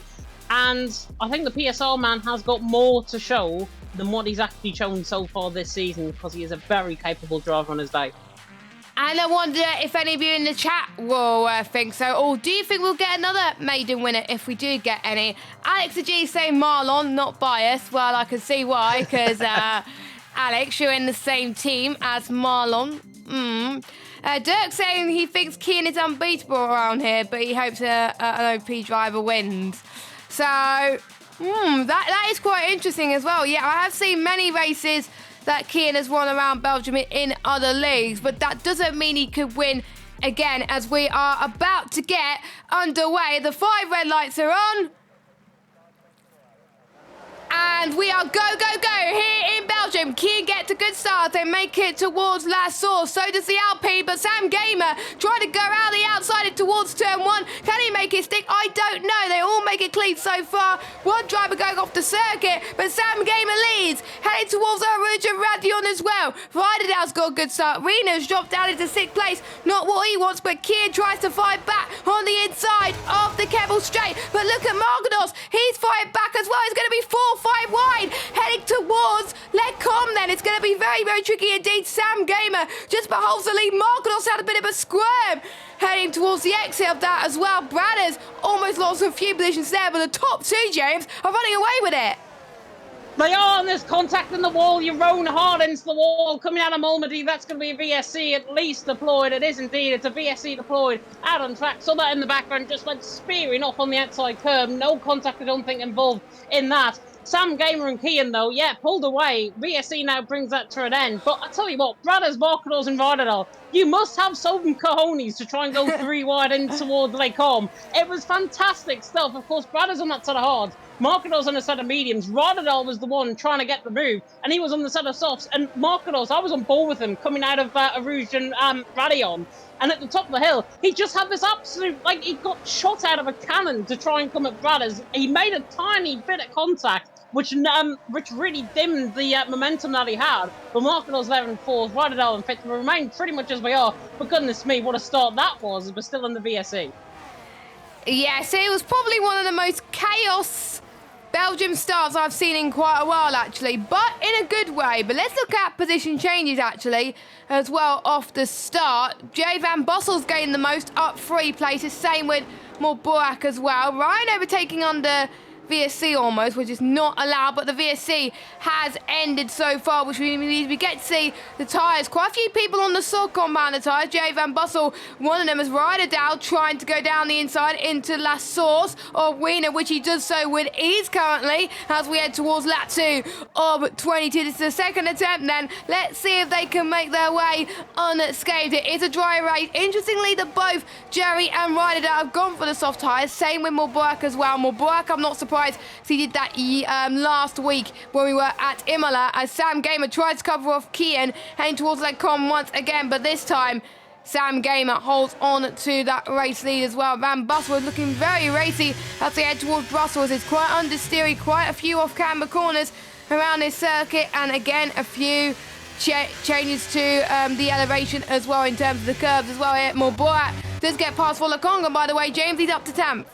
And I think the PSR man has got more to show than what he's actually shown so far this season, because he is a very capable driver on his day. And I wonder if any of you in the chat will think so. Or do you think we'll get another maiden winner if we do get any? Alex the G saying Marlon, not biased. Well, I can see why, because Alex, you're in the same team as Marlon. Dirk saying he thinks Kian is unbeatable around here, but he hopes an OP driver wins. So, that is quite interesting as well. Yeah, I have seen many races that Kian has won around Belgium in other leagues, but that doesn't mean he could win again, as we are about to get underway. The 5 red lights are on. And we are go, go, go here in Belgium. Kian gets a good start. They make it towards last source. So does the Alpine, but Sam Gamer trying to go around the outside and towards turn 1. Can he make it stick? I don't know. They all make it clean so far. One driver going off the circuit, but Sam Gamer leads. Heading towards Rouge and Radion as well. Ryderdale's got a good start. Rena's dropped down into 6th place. Not what he wants, but Kian tries to fight back on the inside of the Keble Straight. But look at Margados. He's fighting back as well. He's going to be 4-5 wide, heading towards Lecom then. It's going to be very, very tricky indeed. Sam Gamer just beholds the lead. Margados had a bit of a squirm, heading towards the exit of that as well. Bradders almost lost a few positions there, but the top 2, James, are running away with it. They are, and there's contact in the wall. Yaron hard into the wall, coming out of Malmedy. That's going to be a VSC at least deployed. It is indeed. It's a VSC deployed out on track. Saw that in the background, just went spearing off on the outside curb. No contact, I don't think, involved in that. Sam Gamer and Kian, though, yeah, pulled away. VSC now brings that to an end. But I tell you what, Brothers, Marcados and Ryderdal, you must have some cojones to try and go 3 wide in towards Lecom. It was fantastic stuff. Of course, Brothers on that set of hards, Marcados on the set of mediums. Ryderdal was the one trying to get the move, and he was on the set of softs. And Marcados, I was on board with him coming out of Rouge and Radion. And at the top of the hill, he just had this absolute, like, he got shot out of a cannon to try and come at Brothers. He made a tiny bit of contact, which really dimmed the momentum that he had. But Marcados there in 4th, Ryderdal in 5th, we remain pretty much as we are. But goodness me, what a start that was, as we're still in the VSE. Yes, it was probably one of the most chaos Belgium starts I've seen in quite a while, actually, but in a good way. But let's look at position changes, actually, as well off the start. Jay Van Bossel's gained the most, up 3 places. Same with Morboak as well. Ryan overtaking under VSC almost, which is not allowed, but the VSC has ended so far, which means we get to see the tyres. Quite a few people on the soft compound of tyres. Jay Van Bussel, one of them is Ryderdale, trying to go down the inside into La Source of Wiener, which he does so with ease currently as we head towards lap 2 of 22. This is the second attempt then. Let's see if they can make their way unscathed. It is a dry race. Interestingly, that both Jerry and Ryderdale have gone for the soft tyres. Same with Morboak as well. Morboak, I'm not surprised, because he did that last week when we were at Imola, as Sam Gamer tried to cover off Kian, heading towards Lecom once again, but this time Sam Gamer holds on to that race lead as well. Van Bussel was looking very racy as they head towards Brussels. It's quite understeery, quite a few off-camber corners around this circuit, and again a few changes to the elevation as well in terms of the curves as well. Here, Borat does get past Conga, by the way. James, he's up to 10th.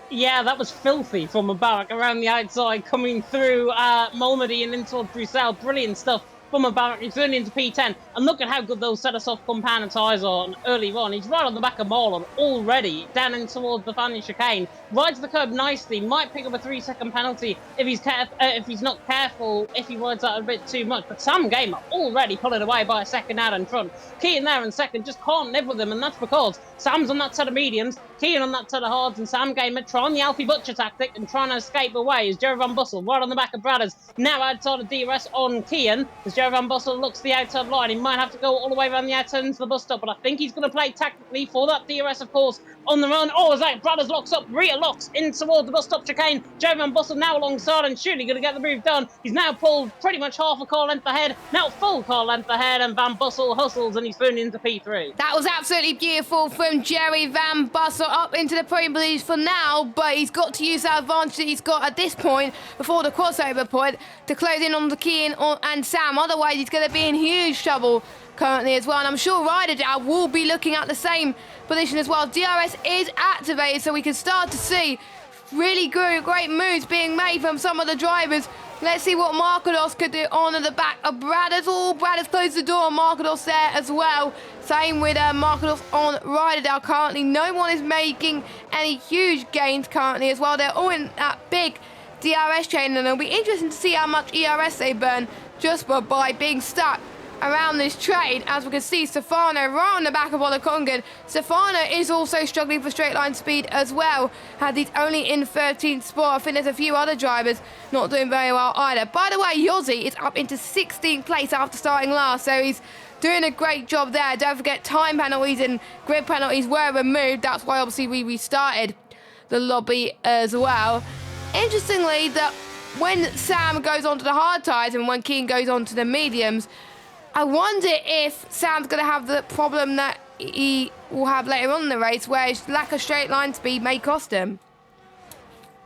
Yeah, that was filthy from Mubarak around the outside, coming through Malmedy and in towards Bruxelles. Brilliant stuff from Mubarak. He's turning into P10. And look at how good those set of soft compound tyres are early on. He's right on the back of Marlon already, down in towards the final chicane. Rides the curb nicely. Might pick up a 3-second penalty if he's not careful, if he rides out a bit too much. But Sam Gamer already pulling away by a second out in front. Keane there in second, just can't live with him, and that's because Sam's on that set of mediums, Keane on that set of hards, and Sam Gamer trying the Alfie Butcher tactic and trying to escape away as Jerry Van Bussel right on the back of Bradders. Now outside of DRS on Keane as Jerry Van Bussel looks to the outside line. He might have to go all the way around the outside into the bus stop, but I think he's going to play tactically for that DRS, of course, on the run. Oh, as that Bradders locks up, Rhea locks in towards the bus stop chicane. Jerry Van Bussel now alongside and surely going to get the move done. He's now pulled pretty much half a car length ahead, now full car length ahead, and Van Bussel hustles and he's thrown into P3. That was absolutely beautiful from Jerry Van Bussel, up into the podium position for now, but he's got to use that advantage that he's got at this point before the crossover point to close in on the Keane and Sam. Otherwise, he's going to be in huge trouble currently as well, and I'm sure Ryder Dow will be looking at the same position as well. DRS is activated, so we can start to see really great moves being made from some of the drivers. Let's see what Markados could do on the back of Bradders. Oh, Bradders closed the door on Markados there as well. Same with Markados on Ryder Dow currently. No one is making any huge gains currently as well. They're all in that big DRS chain, and it'll be interesting to see how much ERS they burn just by being stuck around this train. As we can see, Stefano right on the back of Olakongan. Stefano is also struggling for straight line speed as well. He's only in 13th spot. I think there's a few other drivers not doing very well either. By the way, Yossi is up into 16th place after starting last, so he's doing a great job there. Don't forget, time penalties and grid penalties were removed. That's why obviously we restarted the lobby as well. Interestingly, that when Sam goes onto the hard tyres and when Keane goes onto the mediums, I wonder if Sam's going to have the problem that he will have later on in the race, where his lack of straight line speed may cost him.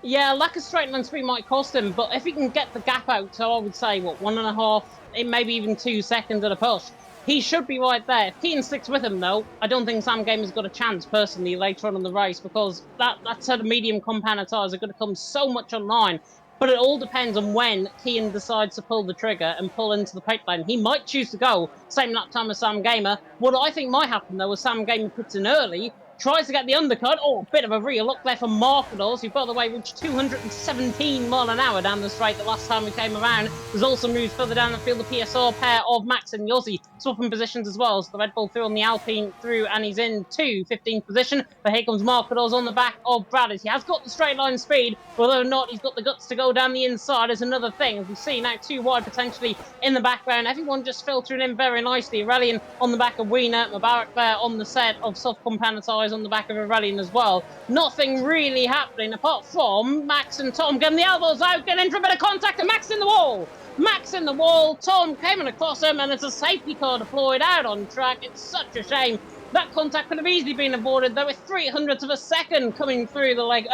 Yeah, lack of straight line speed might cost him, but if he can get the gap out, so I would say, 1.5, maybe even 2 seconds at a push, he should be right there. If Keane sticks with him, though, I don't think Sam Gamer's got a chance, personally, later on in the race, because that set of medium compound tyres are going to come so much online. But it all depends on when Keane decides to pull the trigger and pull into the pit lane. He might choose to go same lap time as Sam Gamer. What I think might happen, though, is Sam Gamer puts in early, tries to get the undercut. Oh, a bit of a real look there from Markados, who, by the way, reached 217 mile an hour down the straight the last time we came around. There's also moved further down the field, the PSR pair of Max and Yossi swapping positions as well. So the Red Bull through on the Alpine through, and he's in 15th position. But here comes Markados on the back of Bradders. He has got the straight line speed, whether or not he's got the guts to go down the inside is another thing. As we see now, too wide potentially in the background. Everyone just filtering in very nicely. Aurelian on the back of Wiener, Mubarak there on the set of soft compound tyres on the back of Aurelian as well. Nothing really happening apart from Max and Tom getting the elbows out, getting in for a bit of contact, and Max in the wall. Max in the wall, Tom came across him, and it's a safety car deployed out on track. It's such a shame. That contact could have easily been avoided. There were 300ths of a second coming through the Lake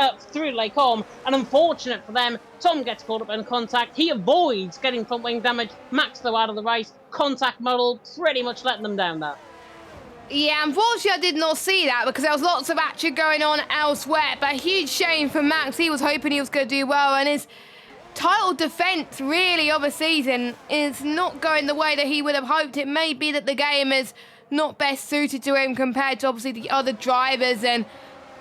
Om, and unfortunate for them, Tom gets caught up in contact. He avoids getting front wing damage. Max, though, out of the race. Contact model pretty much letting them down there. Yeah, unfortunately I did not see that because there was lots of action going on elsewhere, but a huge shame for Max. He was hoping he was going to do well, and his title defence really of a season is not going the way that he would have hoped. It may be that the game is not best suited to him compared to obviously the other drivers, and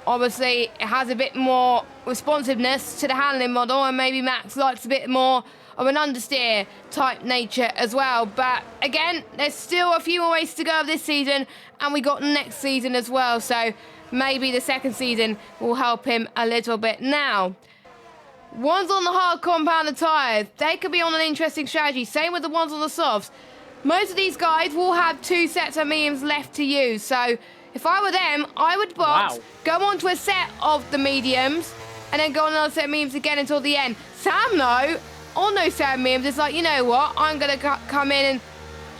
obviously it has a bit more responsiveness to the handling model, and maybe Max likes a bit more of an understeer type nature as well. But again, there's still a few more races to go of this season, and we got next season as well, so maybe the second season will help him a little bit. Now, ones on the hard compounded tyres, they could be on an interesting strategy. Same with the ones on the softs. Most of these guys will have 2 sets of mediums left to use, so if I were them, I would box, go on to a set of the mediums, and then go on another set of mediums again until the end. Sam, though, on those set of mediums, it's like, you know what, I'm going to come in and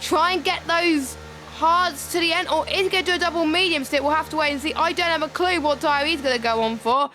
try and get those hards to the end, or is he going to do a double medium stick? We'll have to wait and see. I don't have a clue what tyre he's going to go on for.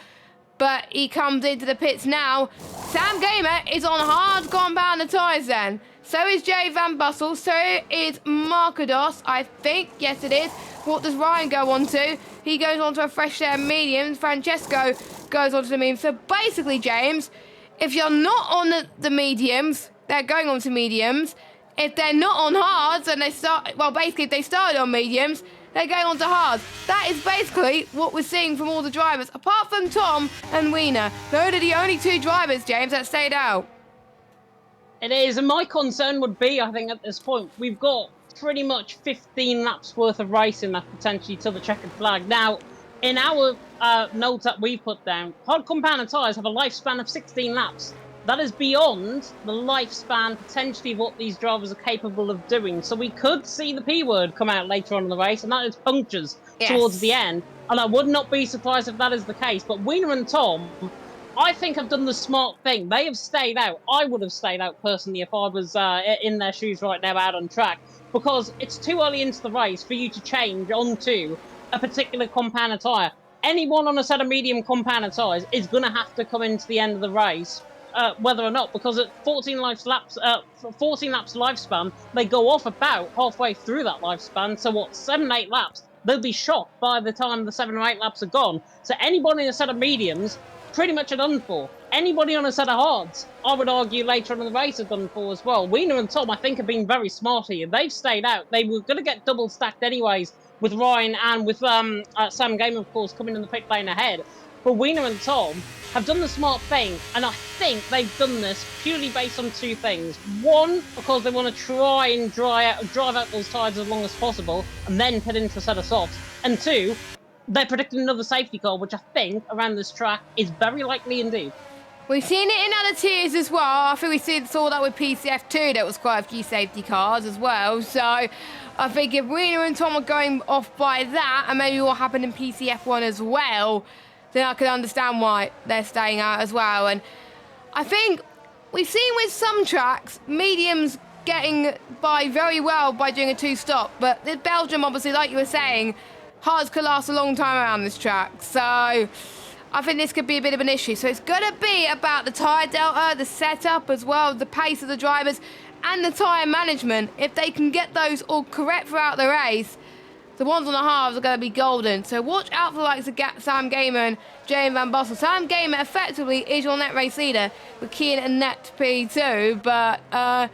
but he comes into the pits now. Sam Gamer is on hard compound tyres then. So is Jay Van Bussel, so is Markados, I think. Yes, it is. What does Ryan go on to? He goes on to a fresh set of mediums. Francesco goes on to the mediums. So basically, James, if you're not on the mediums, they're going on to mediums. If they're not on hards and they start, well, basically, if they started on mediums, they're going on to hards. That is basically what we're seeing from all the drivers, apart from Tom and Wiener. Those are the only two drivers, James, that stayed out. It is, and my concern would be, I think, at this point, we've got pretty much 15 laps worth of racing left potentially to the checkered flag. Now, in our notes that we put down, hard compound tyres have a lifespan of 16 laps. That is beyond the lifespan potentially of what these drivers are capable of doing. So we could see the P word come out later on in the race, and that is punctures towards the end. And I would not be surprised if that is the case. But Wiener and Tom, I think, have done the smart thing. They have stayed out. I would have stayed out personally if I was in their shoes right now out on track, because it's too early into the race for you to change onto a particular compound tyre. Anyone on a set of medium compound tyres is going to have to come into the end of the race, whether or not, because at 14 laps lifespan, they go off about halfway through that lifespan. So what, 7-8 laps? They'll be shot by the time the 7 or 8 laps are gone. So anybody in a set of mediums pretty much are done for. Anybody on a set of hards, I would argue later on in the race, are done for as well. Wiener and Tom, I think, have been very smart here. They've stayed out. They were going to get double stacked anyways with Ryan and with Sam Gamer, of course, coming in the pit lane ahead. But Wiener and Tom have done the smart thing, and I think they've done this purely based on two things. One, because they want to try and drive out those tyres as long as possible, and then put into a set of softs. And two, they're predicting another safety car, which I think, around this track, is very likely indeed. We've seen it in other tiers as well. I think we saw that with PCF too. There was quite a few safety cars as well. So I think if Wiener and Tom are going off by that, and maybe what happened in PCF1 as well, then I can understand why they're staying out as well. And I think we've seen with some tracks, mediums getting by very well by doing a two-stop. But with Belgium, obviously, like you were saying, hards could last a long time around this track. So I think this could be a bit of an issue. So it's going to be about the tyre delta, the setup as well, the pace of the drivers, and the tyre management. If they can get those all correct throughout the race, the ones on the halves are going to be golden. So watch out for the likes of Sam Gamer and Jay Van Bussel. Sam Gamer effectively is your net race leader with Keane and net P2. But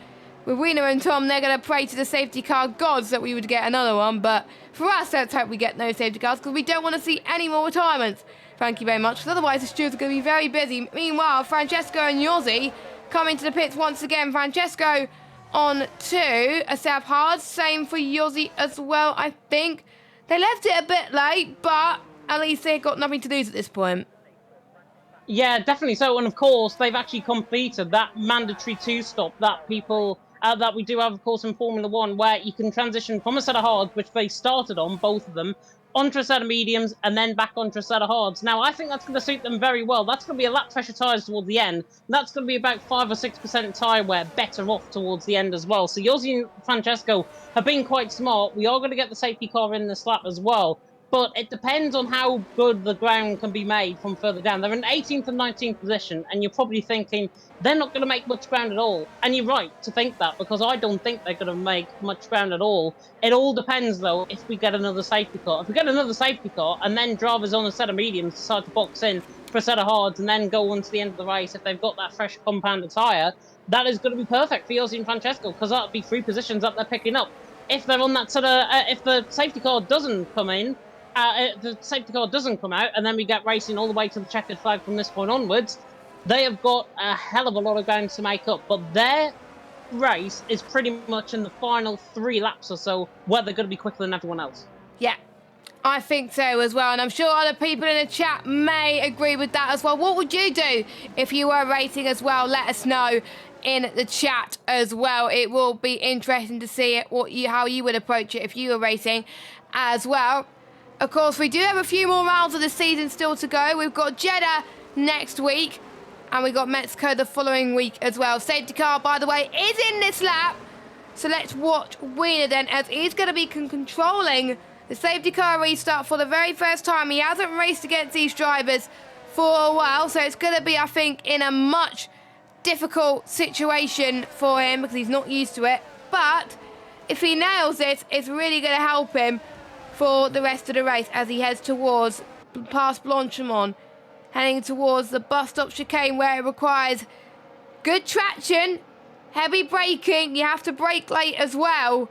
with Wiener and Tom, they're going to pray to the safety car gods that we would get another one. But for us, let's hope we get no safety cars, because we don't want to see any more retirements. Thank you very much, because otherwise the stewards are going to be very busy. Meanwhile, Francesco and Yossi coming to the pits once again. Francesco on to a set of hards. Same for Yossi as well, I think. They left it a bit late, but at least they've got nothing to lose at this point. Yeah, definitely so. And of course, they've actually completed that mandatory two-stop that people... that we do have, of course, in Formula 1, where you can transition from a set of hards, which they started on, both of them, onto a set of mediums, and then back onto a set of hards. Now, I think that's going to suit them very well. That's going to be a lap pressure tyres towards the end. That's going to be about 5 or 6% tyre wear better off towards the end as well. So Yossi and Francesco have been quite smart. We are going to get the safety car in this lap as well. But it depends on how good the ground can be made from further down. They're in 18th and 19th position, and you're probably thinking they're not going to make much ground at all. And you're right to think that, because I don't think they're going to make much ground at all. It all depends, though, if we get another safety car. If we get another safety car, and then drivers on a set of mediums decide to box in for a set of hards and then go on to the end of the race, if they've got that fresh compounded tyre, that is going to be perfect for Yossi and Francesco, because that'll be 3 positions that they're picking up. If they're on that sort of... if the safety car doesn't come in, the safety car doesn't come out, and then we get racing all the way to the checkered flag from this point onwards, they have got a hell of a lot of ground to make up. But their race is pretty much in the final 3 laps or so, where they're going to be quicker than everyone else. Yeah, I think so as well, and I'm sure other people in the chat may agree with that as well. What would you do if you were racing as well? Let us know in the chat as well. It will be interesting to see it, how you would approach it if you were racing as well. Of course, we do have a few more rounds of the season still to go. We've got Jeddah next week, and we've got Mexico the following week as well. Safety car, by the way, is in this lap. So let's watch Wiener then, as he's going to be controlling the safety car restart for the very first time. He hasn't raced against these drivers for a while, so it's going to be, I think, in a much difficult situation for him because he's not used to it. But if he nails it, it's really going to help him for the rest of the race as he heads towards past Blanchimont, heading towards the bus stop chicane where it requires good traction, heavy braking. You have to brake late as well,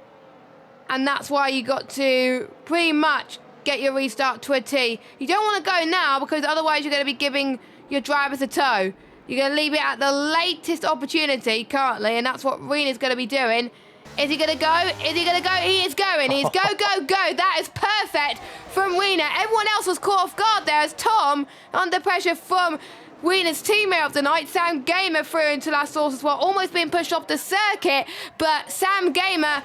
and that's why you got to pretty much get your restart to a T. You don't want to go now because otherwise you're going to be giving your drivers a tow. You're going to leave it at the latest opportunity currently, and that's what Rena's going to be doing. Is he going to go? Is he going to go? He is going. He's go, go, go. That is perfect from Rena. Everyone else was caught off guard there as Tom, under pressure from Rena's teammate of the night, Sam Gamer, through into last source as well, almost being pushed off the circuit, but Sam Gamer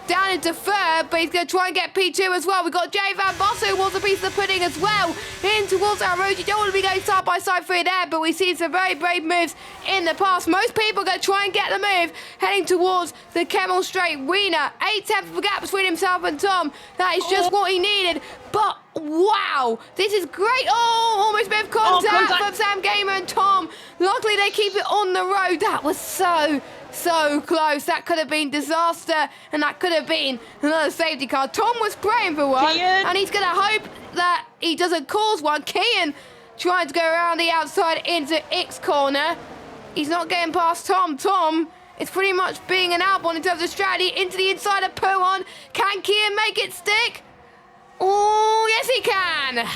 down into third, but he's going to try and get P2 as well. We've got Jay Van Bosso, who wants a piece of the pudding as well, in towards our road. You don't want to be going side by side through there, but we've seen some very brave moves in the past. Most people are going to try and get the move, heading towards the Kemmel Straight. Rena, 8/10 of a gap between himself and Tom. That is just what he needed. But wow, this is great. Oh, almost a bit of contact from Sam Gamer and Tom. Luckily, they keep it on the road. That was so close. That could have been disaster, and that could have been another safety car. Tom was praying for one, Kian, and he's going to hope that he doesn't cause one. Kian trying to go around the outside into X corner. He's not getting past Tom. Tom is pretty much being an outbound in terms of strategy into the inside of Puon. Can Kian make it stick? Oh, yes he can.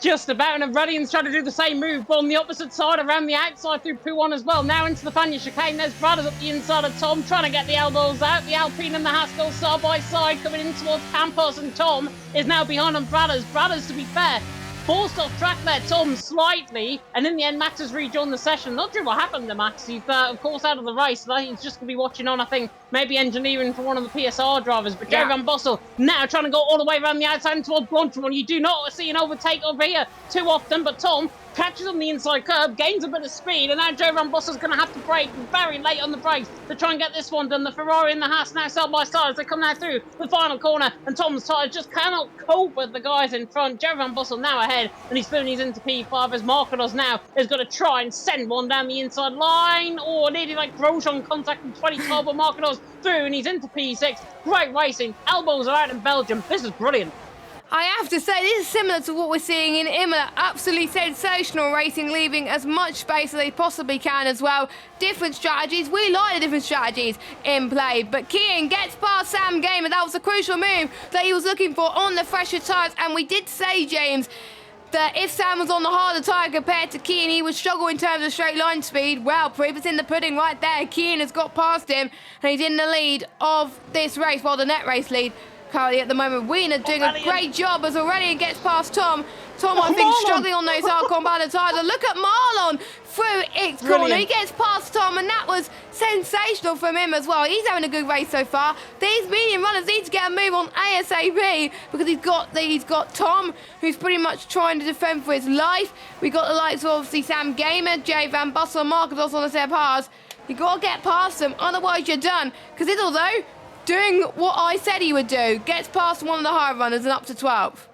Just about, and Radian's trying to do the same move, but on the opposite side, around the outside through Puon as well. Now into the Fania chicane. There's Brothers up the inside of Tom, trying to get the elbows out. The Alpine and the Haskell side by side coming in towards Campos, and Tom is now behind on Brothers. Brothers, to be fair, forced off track there, Tom, slightly, and in the end, Max has rejoined the session. Not sure what happened to Max. He's, of course, out of the race. I think he's just going to be watching on, I think, maybe engineering for one of the PSR drivers. But Jerry Van Bossel now trying to go all the way around the outside and towards Blanchimont. You do not see an overtake over here too often, but Tom catches on the inside curb, gains a bit of speed, and now Joe Van Bossel's going to have to brake very late on the brakes to try and get this one done. The Ferrari and the Haas now side by side as they come now through the final corner, and Tom's tyres just cannot cope with the guys in front. Joe Van Bossel now ahead, and he's feeling he's into P5 as Marcos now is going to try and send one down the inside line. Oh, nearly like Grosjean contact in 2012, but Marcos through, and he's into P6. Great racing. Elbows are out in Belgium. This is brilliant. I have to say, this is similar to what we're seeing in Imola. Absolutely sensational racing, leaving as much space as they possibly can as well. Different strategies. We like the different strategies in play. But Kian gets past Sam Gamer. That was a crucial move that he was looking for on the fresher tyres. And we did say, James, that if Sam was on the harder tyre compared to Kian, he would struggle in terms of straight line speed. Well, proof is in the pudding right there. Kian has got past him, and he's in the lead of this race, well, the net race lead. Currently at the moment, Wiener doing a great job as Aurelian gets past Tom. Tom, I think, struggling on those hard compounded tyres. And look at Marlon through X corner. He gets past Tom, and that was sensational from him as well. He's having a good race so far. These medium runners need to get a move on ASAP because he's got Tom, who's pretty much trying to defend for his life. We got the likes of obviously Sam Gamer, Jay Van Bussel, and Marcos on the set pass. You got to get past them, otherwise you're done. Because Idle, though, doing what I said he would do, gets past one of the higher runners and up to 12th.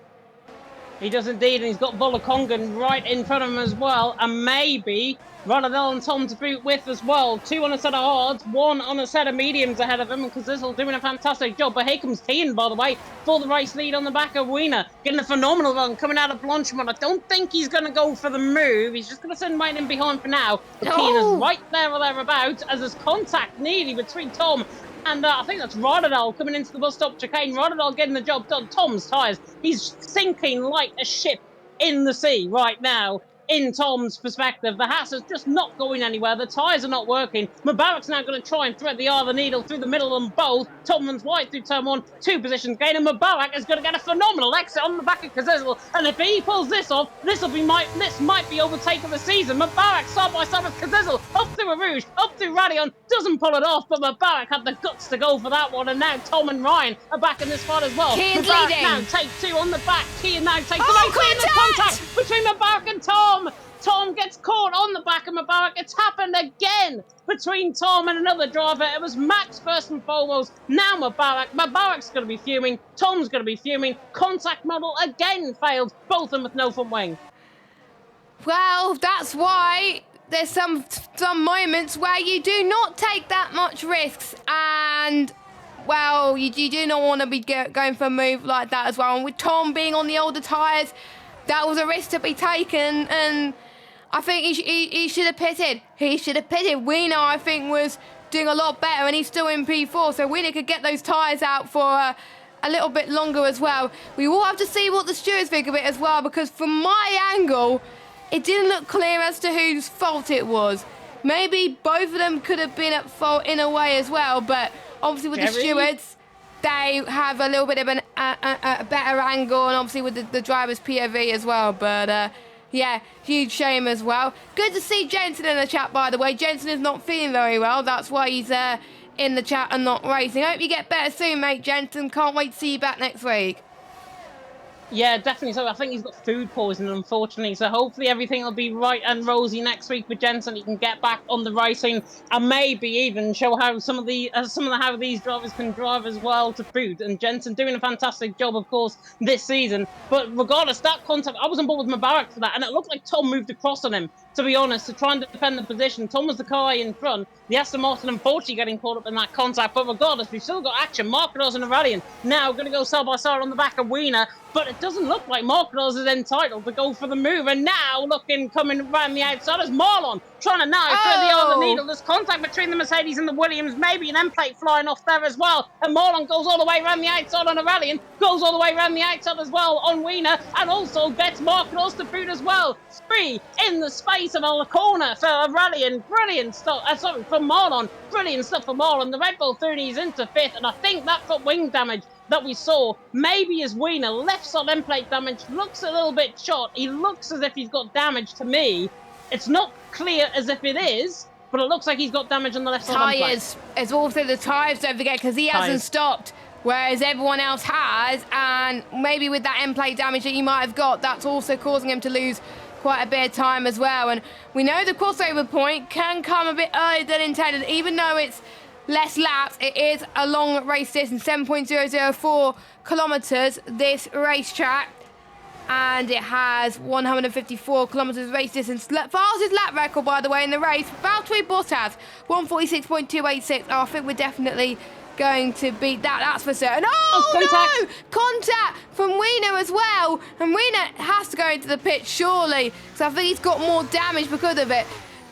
He does indeed, and he's got Volakongan right in front of him as well, and maybe Ronadell and Tom to boot with as well. 2 on a set of hards, 1 on a set of mediums ahead of him, because Zizzle doing a fantastic job. But here comes Tian, by the way, for the race lead on the back of Wiener, getting a phenomenal run coming out of Blanchimont. I don't think he's going to go for the move. He's just going to send right in behind for now. But Tian is right there or thereabouts, as there's contact nearly between Tom and I think that's Rodadell coming into the bus stop chicane. Rodadell getting the job done. Tom's tyres, he's sinking like a ship in the sea right now. In Tom's perspective, the Haas is just not going anywhere. The tyres are not working. Mubarak's now going to try and thread the eye of the needle through the middle of them both. Tom runs wide through turn 1, 2 positions gain, and Mubarak is going to get a phenomenal exit on the back of Kazizel. And if he pulls this off, this might be overtake of the season. Mubarak side by side with Kazizel, up through a Rouge, up through Radion, doesn't pull it off, but Mubarak had the guts to go for that one. And now Tom and Ryan are back in this fight as well. Kian's Mubarak leading. now take 2 on the back. Kian now takes the race. The contact between Mubarak and Tom. Tom gets caught on the back of Mubarak. It's happened again between Tom and another driver. It was Max first and foremost. Now Mubarak. Mubarak's going to be fuming. Tom's going to be fuming. Contact model again failed. Both of them with no front wing. Well, that's why there's some moments where you do not take that much risks, and well, you do not want to be going for a move like that as well. And with Tom being on the older tyres, that was a risk to be taken, and I think he should have pitted. He should have pitted. Wiener, I think, was doing a lot better, and he's still in P4, so Wiener could get those tyres out for a little bit longer as well. We will have to see what the stewards think of it as well, because from my angle, it didn't look clear as to whose fault it was. Maybe both of them could have been at fault in a way as well, but obviously with the stewards, they have a little bit of a better angle, and obviously with the driver's POV as well. But yeah, huge shame as well. Good to see Jensen in the chat, by the way. Jensen is not feeling very well. That's why he's in the chat and not racing. Hope you get better soon, mate, Jensen. Can't wait to see you back next week. Yeah, definitely. So I think he's got food poisoning, unfortunately. So hopefully everything will be right and rosy next week with Jensen. He can get back on the racing and maybe even show how how these drivers can drive as well to boot. And Jensen doing a fantastic job, of course, this season. But regardless, that contact, I was on board with Mubarak for that, and it looked like Tom moved across on him, to be honest, to try and defend the position. Tom was the car in front. The Aston Martin, unfortunately, getting caught up in that contact. But regardless, we've still got action. Marquez and Aurelian now going to go side by side on the back of Wiener. But it doesn't look like Marquez is entitled to go for the move. And now, coming around the outside is Marlon trying to now through the eye of the needle. There's contact between the Mercedes and the Williams. Maybe an end plate flying off there as well. And Marlon goes all the way around the outside on Aurelian. Goes all the way around the outside as well on Wiener. And also gets Marquez to boot as well. Three in the space of a corner for Aurelian. Brilliant stuff. For Marlon. Brilliant stuff for Marlon. The Red Bull 30 is into fifth. And I think that front wing damage that we saw maybe as Wiener, left side end plate damage, looks a little bit shot. He looks as if he's got damage to me. It's not clear as if it is, but it looks like he's got damage on the left side end plate. Tyres, it's also the tyres, don't forget, because he hasn't stopped, whereas everyone else has, and maybe with that end plate damage that he might have got, that's also causing him to lose quite a bit of time as well. And we know the crossover point can come a bit earlier than intended, even though it's less laps. It is a long race distance, 7.004 kilometers, this racetrack, and it has 154 kilometers race distance. Fastest lap record, by the way, in the race. Valtteri Bottas, 146.286. I think we're definitely going to beat that, that's for certain. Oh, no! Contact from Wiener as well. And Wiener has to go into the pit, surely. So I think he's got more damage because of it.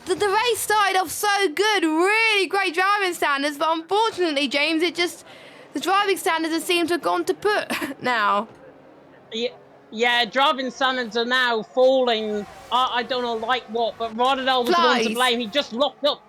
The race started off so good, really great driving standards, but unfortunately, James, the driving standards seem to have gone to put now. Yeah, driving standards are now falling. I don't know like what, but Rodadell was the one to blame. He just locked up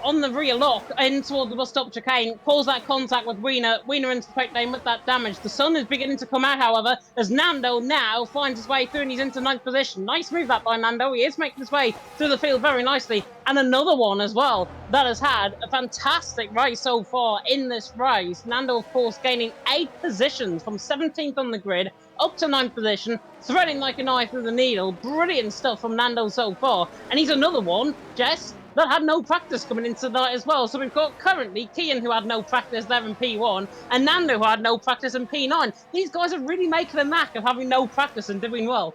on the rear lock in towards the bus stop chicane, caused that contact with Wiener. Wiener into the pit lane with that damage. The sun is beginning to come out, however, as Nando now finds his way through and he's into ninth position. Nice move that by Nando. He is making his way through the field very nicely. And another one as well that has had a fantastic race so far in this race. Nando, of course, gaining 8 positions from 17th on the grid up to 9th position, threading like a knife through the needle. Brilliant stuff from Nando so far. And he's another one, Jess, that had no practice coming into tonight as well. So we've got currently Kian, who had no practice there in P1, and Nando, who had no practice in P9. These guys are really making a knack of having no practice and doing well.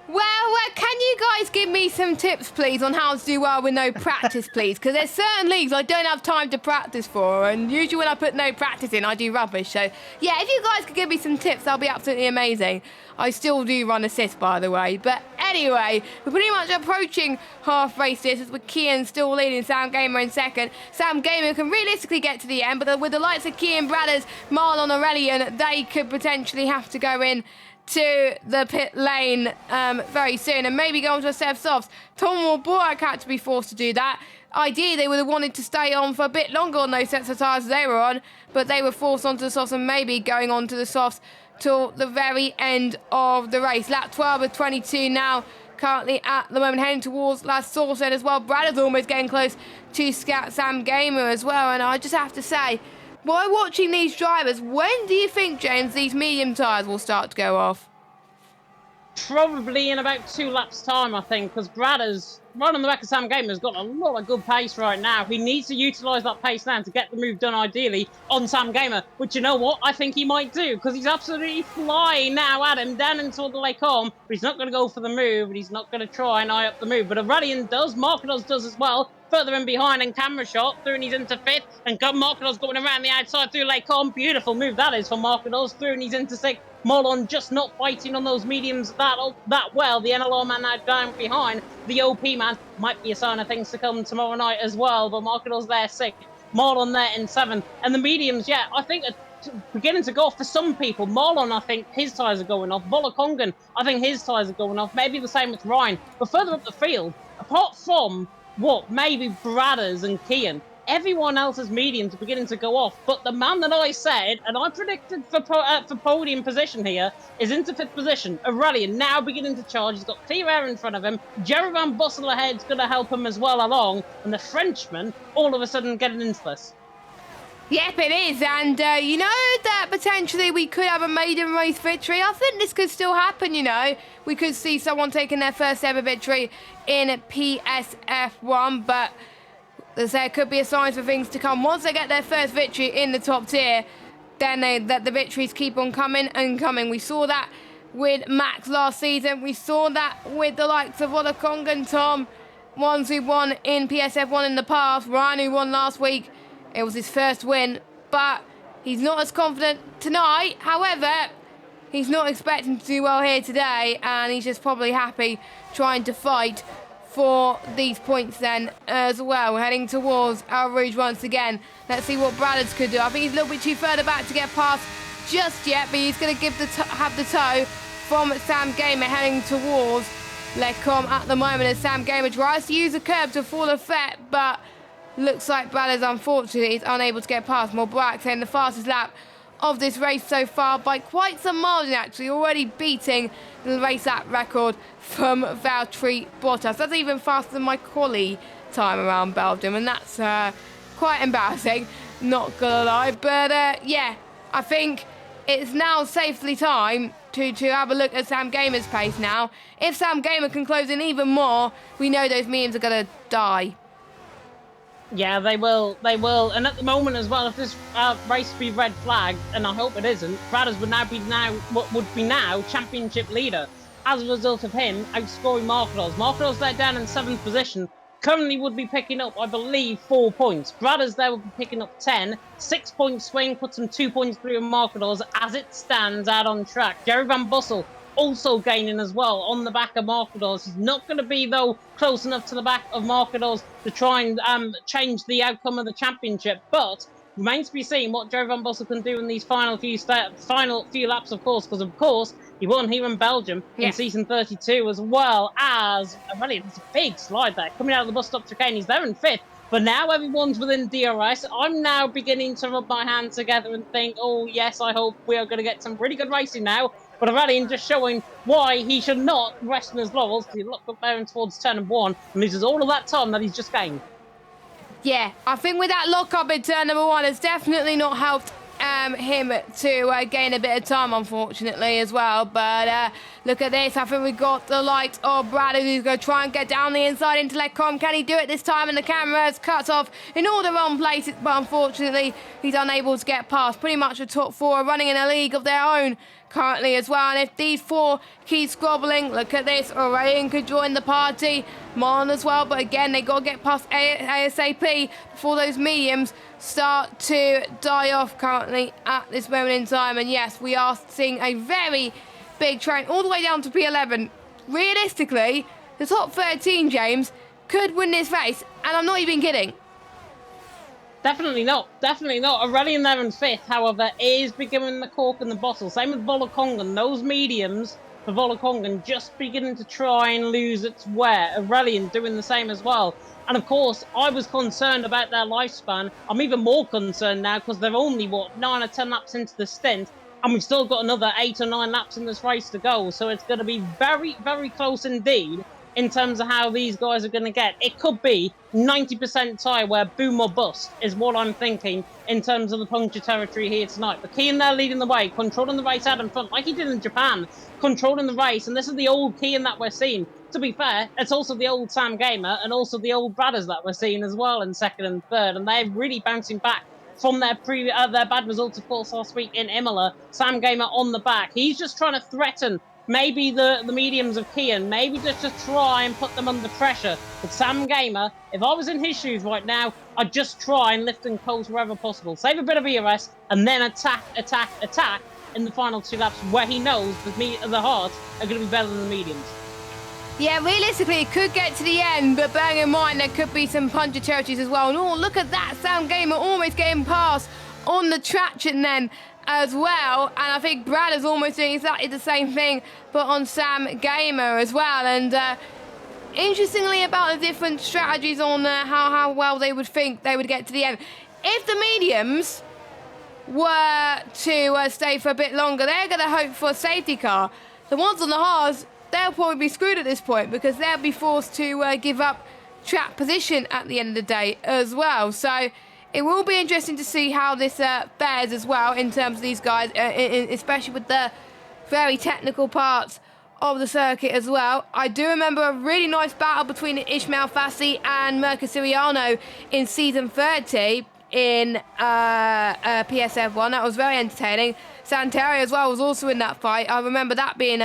Well, can you guys give me some tips, please, on how to do well with no practice, please? Because there's certain leagues I don't have time to practice for, and usually when I put no practice in, I do rubbish. So, yeah, if you guys could give me some tips, that'll be absolutely amazing. I still do run assist, by the way. But anyway, we're pretty much approaching half race distance with Kian still leading, Sam Gamer in second. Sam Gamer can realistically get to the end, but with the likes of Kian Bradders, Marlon Aurelian, they could potentially have to go in to the pit lane very soon and maybe go on to a set of softs. Tom or Borak had to be forced to do that. Ideally, they would have wanted to stay on for a bit longer on those sets of tyres they were on, but they were forced onto the softs and maybe going on to the softs till the very end of the race. Lap 12 with 22 now, currently at the moment heading towards last source as well. Brad is almost getting close to Sam Gamer as well, and I just have to say, while watching these drivers, when do you think, James, these medium tyres will start to go off? probably in about 2 laps' time, I think, because Bradder's right on the back of Sam Gamer's got a lot of good pace right now. He needs to utilise that pace now to get the move done, ideally, on Sam Gamer, which, you know what, I think he might do, because he's absolutely flying now at him, down into the Lake Home, but he's not going to go for the move, and he's not going to try and eye up the move, but Aurelian does, Markados does as well, further in behind, and Camera Shot, through and he's into 5th, and Markados going around the outside through Lake Home, beautiful move that is for Markados, through and he's into 6th, Molon just not fighting on those mediums that well. The NLR man now down behind. The OP man might be a sign of things to come tomorrow night as well. But Marketall's there 6th. Molon there in 7th. And the mediums, yeah, I think are beginning to go off for some people. Molon, I think his tyres are going off. Volakongan, I think his tyres are going off. Maybe the same with Ryan. But further up the field, apart from what maybe Bradders and Kian, everyone else's mediums are beginning to go off, but the man that I said, and I predicted for podium position here, is into 5th position. Aurelian now beginning to charge. He's got clear air in front of him. Jerry Van Bussel ahead's going to help him as well along, and the Frenchman all of a sudden getting into this. Yep, it is, and you know that potentially we could have a maiden race victory. I think this could still happen, you know. We could see someone taking their first ever victory in PSF1, but there could be a sign for things to come. Once they get their first victory in the top tier, then the victories keep on coming and coming. We saw that with Max last season. We saw that with the likes of Wallacong and Tom, ones who won in PSF1 in the past. Ryan, who won last week, it was his first win, but he's not as confident tonight. However, he's not expecting to do well here today, and he's just probably happy trying to fight for these points then as well. We're heading towards Al Rouge once again. Let's see what Bradders could do. I think he's a little bit too further back to get past just yet, but he's going to have the toe from Sam Gamer heading towards Lecom at the moment as Sam Gamer tries to use a curb to full effect, but looks like Bradders unfortunately is unable to get past. Morbrak saying the fastest lap of this race so far by quite some margin, actually, already beating the race lap record from Valtteri Bottas. That's even faster than my quali time around Belgium, and that's quite embarrassing, not gonna lie. But yeah, I think it's now safely time to have a look at Sam Gamer's pace now. If Sam Gamer can close in even more, we know those memes are gonna die. Yeah, they will. They will. And at the moment as well, if this race be red flagged, and I hope it isn't, Bradders would be now championship leader as a result of him outscoring Markados. Markados there down in 7th position. Currently would be picking up, I believe, 4 points. Bradders there would be picking up 10. 6 point swing puts him 2 points through Markados as it stands out on track. Jerry Van Bussel also gaining as well on the back of Markados. He's not going to be, though, close enough to the back of Markados to try and change the outcome of the championship, but remains to be seen what Jerry Van Bussel can do in these final few laps, of course, because, of course, he won here in Belgium in season 32, as well as, really, it's a big slide there, coming out of the bus stop chicane. He's there in 5th. But now everyone's within DRS. I'm now beginning to rub my hands together and think, oh, yes, I hope we are going to get some really good racing now. But Aurelian just showing why he should not rest on his laurels. He looked up there and towards turn 1 and loses all of that time that he's just gained. Yeah, I think with that lock-up in turn number 1, it's definitely not helped him to gain a bit of time, unfortunately, as well. But look at this. I think we've got the light of Brad, who's going to try and get down the inside into Lecom. Can he do it this time? And the camera is cut off in all the wrong places, but unfortunately, he's unable to get past. Pretty much the top 4 are running in a league of their own currently as well, and if these 4 keep squabbling, look at this, Aurelian could join the party, Mon as well, but again, they got to get past ASAP before those mediums start to die off currently at this moment in time. And yes, we are seeing a very big train all the way down to P11. Realistically, the top 13, James, could win this race, and I'm not even kidding. Definitely not. Definitely not. Aurelian there in 5th, however, is becoming the cork in the bottle. Same with Volakongan. Those mediums for Volakongan just beginning to try and lose its wear. Aurelian doing the same as well. And of course, I was concerned about their lifespan. I'm even more concerned now because they're only, 9 or 10 laps into the stint. And we've still got another 8 or 9 laps in this race to go. So it's going to be very, very close indeed in terms of how these guys are going to get. It could be 90% tie where boom or bust is what I'm thinking in terms of the puncture territory here tonight. But Kian there leading the way, controlling the race out in front like he did in Japan, controlling the race. And this is the old Kian that we're seeing. To be fair, it's also the old Sam Gamer and also the old Bradders that we're seeing as well in second and third. And they're really bouncing back from their bad results, of course, last week in Imola. Sam Gamer on the back. He's just trying to threaten maybe the mediums of Kian, maybe just to try and put them under pressure. But Sam Gamer, if I was in his shoes right now, I'd just try and lift and coast wherever possible. Save a bit of ERS and then attack in the final 2 laps where he knows the hards are going to be better than the mediums. Yeah, realistically, it could get to the end, but bearing in mind there could be some puncher territories as well. And oh, look at that, Sam Gamer almost getting past on the traction then as well. And I think Brad is almost doing exactly the same thing, but on Sam Gamer as well. And interestingly about the different strategies on how well they would think they would get to the end. If the mediums were to stay for a bit longer, they're going to hope for a safety car. The ones on the hards, they'll probably be screwed at this point because they'll be forced to give up track position at the end of the day as well. So it will be interesting to see how this fares as well in terms of these guys, especially with the very technical parts of the circuit as well. I do remember a really nice battle between Ismail Fassi and Mirko Siriano in season 30 in PSF1. That was very entertaining. Santeri as well was also in that fight. I remember that being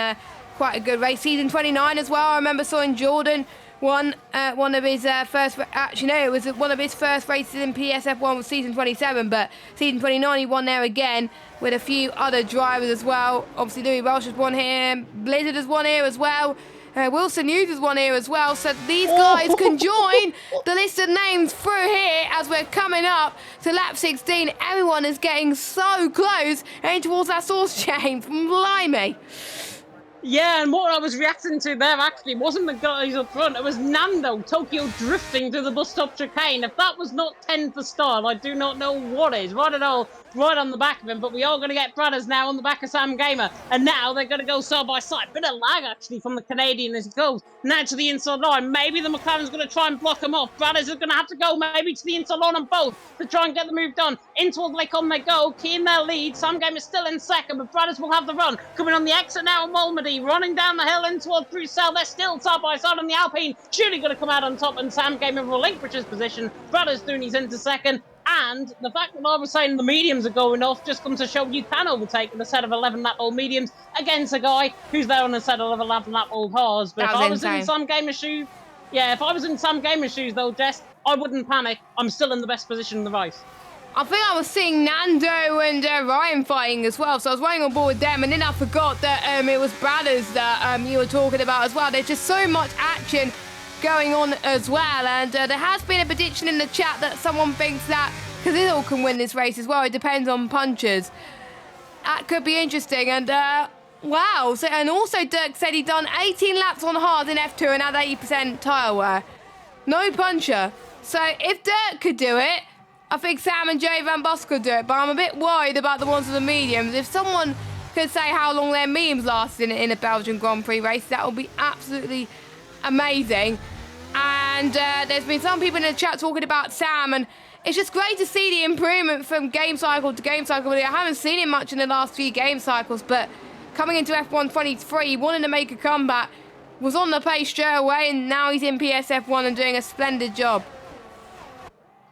quite a good race. Season 29 as well. I remember seeing Jordan won one of his first. Actually, no, it was one of his first races in PSF1 was season 27, but season 29 he won there again with a few other drivers as well. Obviously, Louis Welsh has won here. Blizzard has won here as well. Wilson Hughes has won here as well. So these guys can join the list of names through here as we're coming up to lap 16. Everyone is getting so close and towards that source chain. Blimey. Yeah, and what I was reacting to there actually wasn't the guys up front, it was Nando, Tokyo drifting through the bus stop chicane. If that was not 10 for style, I do not know what is. Right on the back of him, but we are going to get Bradders now on the back of Sam Gamer, and now they're going to go side by side. Bit of lag actually from the Canadian as he goes now to the inside line. Maybe the McLaren's going to try and block him off. Bradders are going to have to go maybe to the inside line on both to try and get the move done. In towards Lakecombe they go, key in their lead. Sam Gamer still in second, but Bradders will have the run. Coming on the exit now of Malmedy, running down the hill in towards Bruxelles. They're still side by side on the Alpine. Surely going to come out on top, and Sam Gamer relinquishes position. Bradders doing his into second. And the fact that I was saying the mediums are going off just comes to show you can overtake with a set of 11-lap-old mediums against a guy who's there on a set of 11-lap-old hards. But if I was in Sam Gamer's shoes, if I was in Sam Gamer's shoes though, Jess, I wouldn't panic. I'm still in the best position in the race. I think I was seeing Nando and Ryan fighting as well, so I was running on board with them, and then I forgot that it was Bradders that you were talking about as well. There's just so much action going on as well, and there has been a prediction in the chat that someone thinks that Kazil can win this race as well. It depends on punchers. That could be interesting, and wow. So, and also Dirk said he'd done 18 laps on hard in F2 and had 80% tyre wear. No puncher. So if Dirk could do it, I think Sam and Jay Van Bus could do it, but I'm a bit worried about the ones with the mediums. If someone could say how long their mediums last in a Belgian Grand Prix race, that would be absolutely amazing. And there's been some people in the chat talking about Sam, and it's just great to see the improvement from game cycle to game cycle. I haven't seen him much in the last few game cycles, but coming into F1 23, wanting to make a comeback, was on the pace straight away, and now he's in PSF1 and doing a splendid job.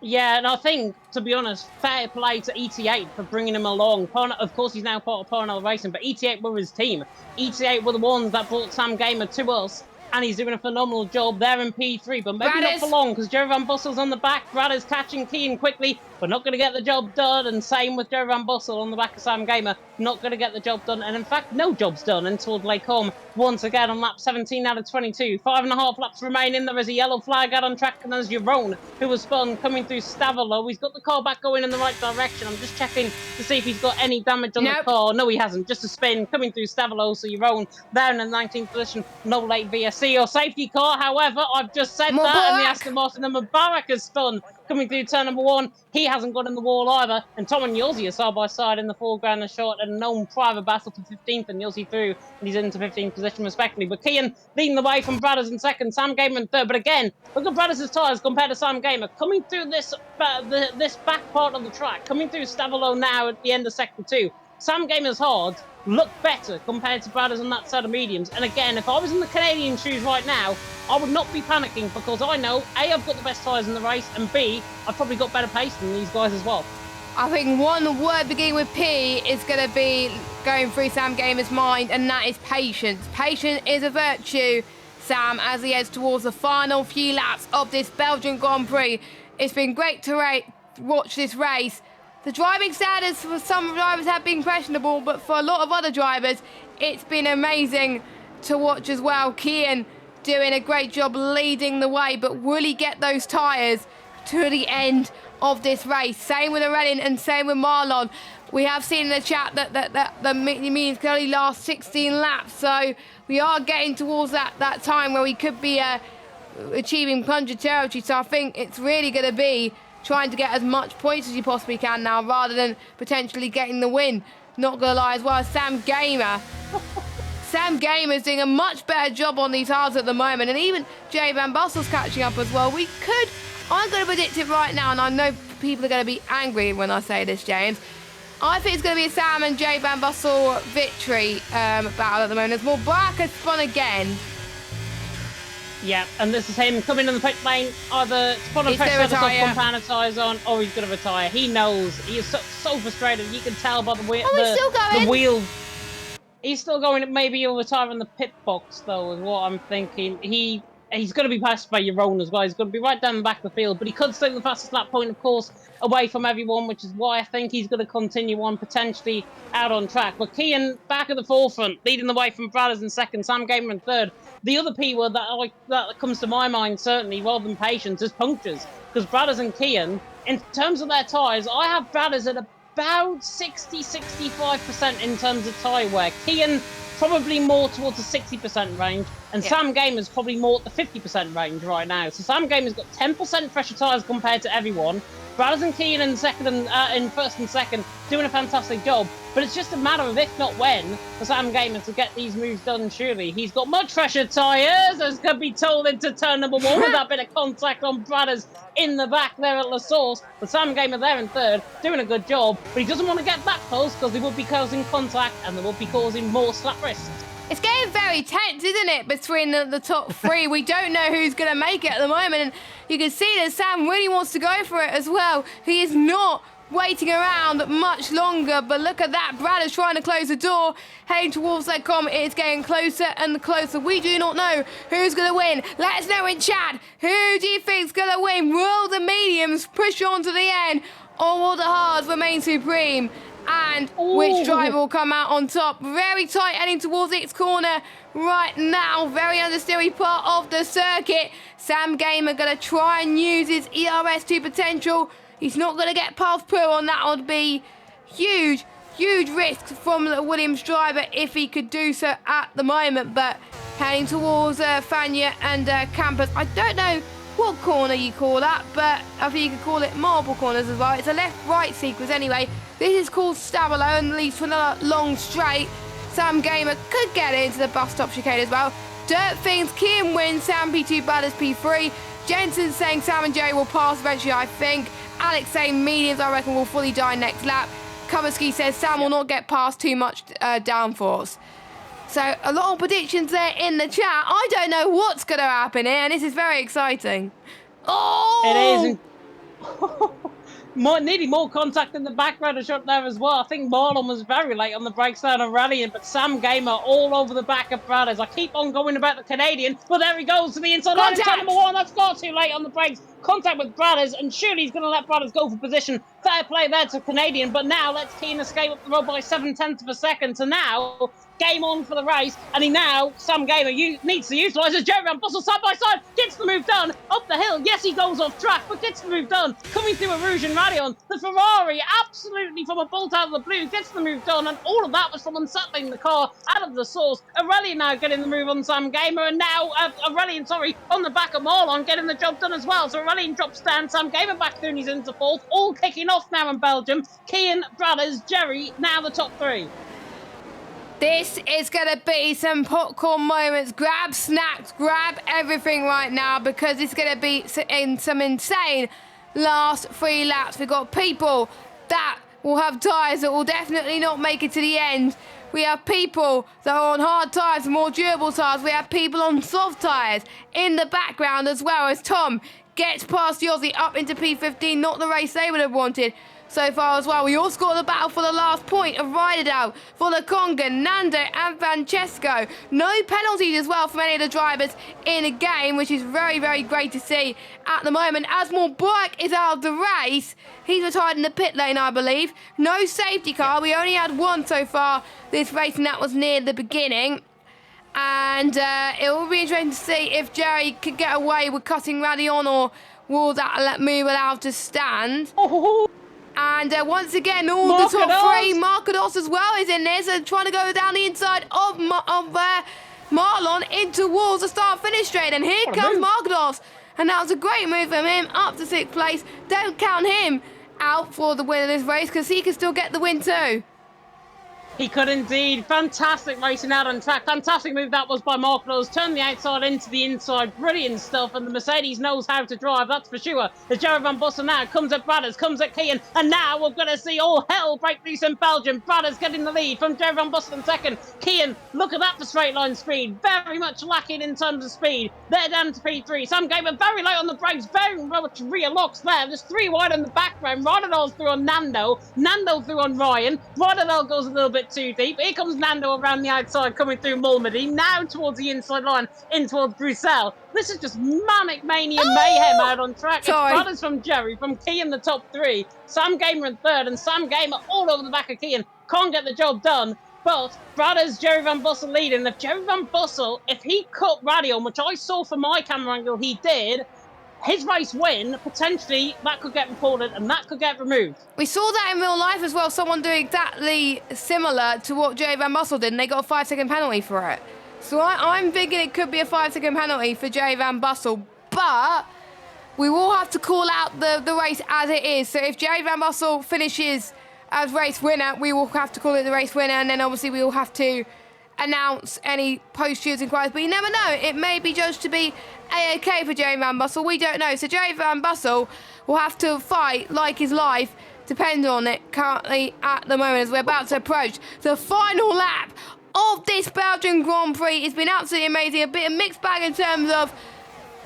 Yeah, and I think, to be honest, fair play to ET8 for bringing him along. Of course, he's now part of Parnell Racing, but ET8 were his team. ET8 were the ones that brought Sam Gamer to us, and he's doing a phenomenal job there in P3, but maybe not for long, because Jerry Van Bussel's on the back. Bradders catching Keane quickly, but not going to get the job done, and same with Jerry Van Bussel on the back of Sam Gamer, not going to get the job done, and in fact, no job's done until Lakecombe once again on lap 17 out of 22. 5.5 laps remaining. There is a yellow flag out on track, and there's Jerome, who was spun coming through Stavolo. He's got the car back going in the right direction. I'm just checking to see if he's got any damage on the car. No, he hasn't. Just a spin coming through Stavolo, so Jerome down in the 19th position. No late VSC or safety car. However, I've just said that, and the Aston Martin and Mubarak has spun coming through turn number 1. He hasn't got in the wall either. And Tom and Yossi are side by side in the foreground and short, and known private battle for 15th, and Yossi through, and he's into 15th position respectively. But Kian leading the way from Bradders in second, Sam Gamer in third. But again, look at Bradders' tyres compared to Sam Gamer. Coming through this back part of the track, coming through Stavolo now at the end of sector 2. Sam Gamer's hards look better compared to Bradders on that set of mediums. And again, if I was in the Canadian shoes right now, I would not be panicking because I know, A, I've got the best tyres in the race, and B, I've probably got better pace than these guys as well. I think one word beginning with P is going to be going through Sam Gamer's mind, and that is patience. Patience is a virtue, Sam, as he heads towards the final few laps of this Belgian Grand Prix. It's been great to watch this race. The driving standards for some drivers have been questionable, but for a lot of other drivers, it's been amazing to watch as well. Kian doing a great job leading the way, but will he get those tyres to the end of this race? Same with Aurelien and same with Marlon. We have seen in the chat that the mediums can only last 16 laps, so we are getting towards that time where we could be achieving plunger territory. So I think it's really going to be trying to get as much points as you possibly can now, rather than potentially getting the win. Not gonna lie, as well as Sam Gamer. Sam Gamer is doing a much better job on these hards at the moment, and even Jay Van Bussel's catching up as well. I'm gonna predict it right now, and I know people are gonna be angry when I say this, James. I think it's gonna be a Sam and Jay Van Bussel victory battle at the moment. There's more brackets spun again. Yeah, and this is him coming in the pit lane, either spot on pressure with the compound tyres on, or he's going to retire. He knows. He is so frustrated. You can tell by the wheel. He's still going. Maybe he'll retire in the pit box, though, is what I'm thinking. He's going to be passed by Yaron as well. He's going to be right down the back of the field, but he could stay the fastest lap point, of course, away from everyone, which is why I think he's going to continue on, potentially out on track. But Kian back at the forefront, leading the way from Bradders in second, Sam Gamer in third. The other P word that comes to my mind, certainly, rather than patience, is punctures. Because Bradders and Kian, in terms of their tyres, I have Bradders at about 60-65% in terms of tyre wear. Kian probably more towards the 60% range, and Sam Gamer's probably more at the 50% range right now. So Sam Gamer's got 10% fresher tyres compared to everyone. Bradders and Kian in first and second doing a fantastic job, but it's just a matter of if not when for Sam Gamer to get these moves done. Surely he's got much fresher tyres, as could be told, into turn number 1 with that bit of contact on Bradders in the back there at La Source. But Sam Gamer there in third, doing a good job, but he doesn't want to get that close because he would be causing contact and they would be causing more slap risks. It's getting very tense, isn't it, between the top three? We don't know who's going to make it at the moment, and you can see that Sam really wants to go for it as well. He is not waiting around much longer, but look at that. Brad is trying to close the door, heading towards that com. It's getting closer and closer. We do not know who's going to win. Let us know in chat. Who do you think's going to win? Will the mediums push on to the end, or will the hards remain supreme? And which driver will come out on top? Very tight, heading towards its corner right now. Very understeery part of the circuit. Sam Gamer going to try and use his ERS2 potential. He's not going to get past Pooh on that. Would be huge risk from the Williams driver if he could do so at the moment. But heading towards Fania and Campus. I don't know what corner you call that, but I think you could call it marble corners as well. It's a left-right sequence anyway. This is called Stavolo and leads to another long straight. Sam Gamer could get into the bus stop chicane as well. Dirt Things, Kian wins, Sam P2, Butters P3. Jensen saying Sam and Jay will pass eventually, I think. Alex saying mediums, I reckon, will fully die next lap. Coverski says Sam will not get past too much downforce. So a lot of predictions there in the chat. I don't know what's going to happen here, and this is very exciting. Oh! It is. Needing more contact in the background shot there as well. I think Marlon was very late on the brakes down and rallying, but Sam Gamer all over the back of Bradders. I keep on going about the Canadian, but there he goes to the inside line. Turn number 1, that's far too late on the brakes. Contact with Bradders, and surely he's going to let Bradders go for position. Fair play there to Canadian, but now let's Keane escape up the road by 7/10 of a second. So now, game on for the race, and he now, Sam Gamer needs to utilise his Jerry Van Bussel side by side, gets the move done, up the hill, yes he goes off track, but gets the move done, coming through a Rouge and Radion, the Ferrari, absolutely from a bolt out of the blue, gets the move done, and all of that was from unsettling the car out of the source. Aurelian now getting the move on Sam Gamer, and now, Aurelian, on the back of Marlon, getting the job done as well, so Aurelian drops down, Sam Gamer back through and he's into fourth, all kicking off now in Belgium, Kian, Brothers, Jerry, now the top three. This is going to be some popcorn moments. Grab snacks, grab everything right now because it's going to be in some insane last 3 laps. We've got people that will have tyres that will definitely not make it to the end. We have people that are on hard tyres, more durable tyres. We have people on soft tyres in the background as well as Tom gets past the Aussie up into P15, not the race they would have wanted so far as well. We also got the battle for the last point of Ryderdale for the Congan, Nando and Francesco. No penalties as well from any of the drivers in the game, which is very, very great to see at the moment. As Morbrach is out of the race, he's retired in the pit lane, I believe. No safety car. We only had one so far this race, and that was near the beginning. And it will be interesting to see if Jerry could get away with cutting Radion, or will that move allow to stand? And once again, all the top three, Marcados as well is in there, so trying to go down the inside of Marlon into towards the start-finish straight. And here comes Marcados. And that was a great move from him up to 6th place. Don't count him out for the win of this race because he can still get the win too. He could indeed. Fantastic racing out on track. Fantastic move that was by Marcados. Turned the outside into the inside. Brilliant stuff. And the Mercedes knows how to drive, that's for sure. The Jerry Van Bussel now comes at Bradders, comes at Kian. And now we're going to see all hell break loose in Belgium. Bradders getting the lead from Jerry Van Bussel in second. Kian, look at that for straight line speed. Very much lacking in terms of speed. They're down to P3. Sam Gamer very light on the brakes. Very much rear locks there. There's 3 wide in the background. Ryderdale's through on Nando. Nando through on Ryan. Ryderdale goes a little bit too deep. Here comes Nando around the outside, coming through Mulmedy, now towards the inside line, in towards Bruxelles. This is just manic mania mayhem out on track. It's Brothers from Jerry, from Kian the top 3, Sam Gamer in third, and Sam Gamer all over the back of Kian. Can't get the job done, but Brothers, Jerry Van Bussel leading. If Jerry Van Bussel, if he cut Radion, which I saw from my camera angle he did, his race win, potentially, that could get reported and that could get removed. We saw that in real life as well, someone doing exactly similar to what Jerry Van Bussel did, and they got a 5-second penalty for it. So I'm thinking it could be a 5-second penalty for Jerry Van Bussel, but we will have to call out the race as it is. So if Jerry Van Bussel finishes as race winner, we will have to call it the race winner, and then obviously we will have to announce any post-shooting inquiries, but you never know. It may be judged to be A-OK for Jerry Van Bussel. We don't know. So Jerry Van Bussel will have to fight like his life depends on it currently at the moment as we're about to approach the final lap of this Belgian Grand Prix. It's been absolutely amazing. A bit of mixed bag in terms of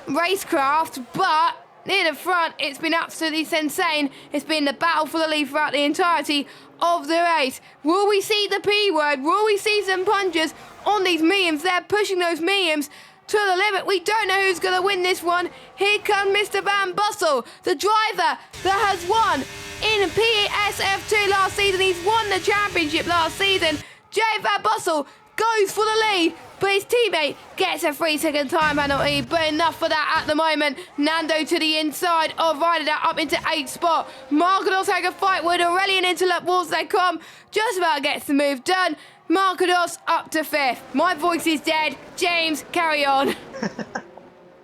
racecraft, but near the front, it's been absolutely insane. It's been the battle for the lead throughout the entirety of the race. Will we see the P word? Will we see some punches on these mediums? They're pushing those mediums to the limit. We don't know who's going to win this one. Here comes Mr. Van Bussel, the driver that has won in PSF2 last season. He's won the championship last season. Jerry Van Bussel goes for the lead, but his teammate gets a 3-second time penalty, but enough for that at the moment. Nando to the inside of Ryderdale up into 8th spot. Marcados having a fight with Aurelian into towards they come. Just about gets the move done. Marcados up to 5th. My voice is dead. James, carry on.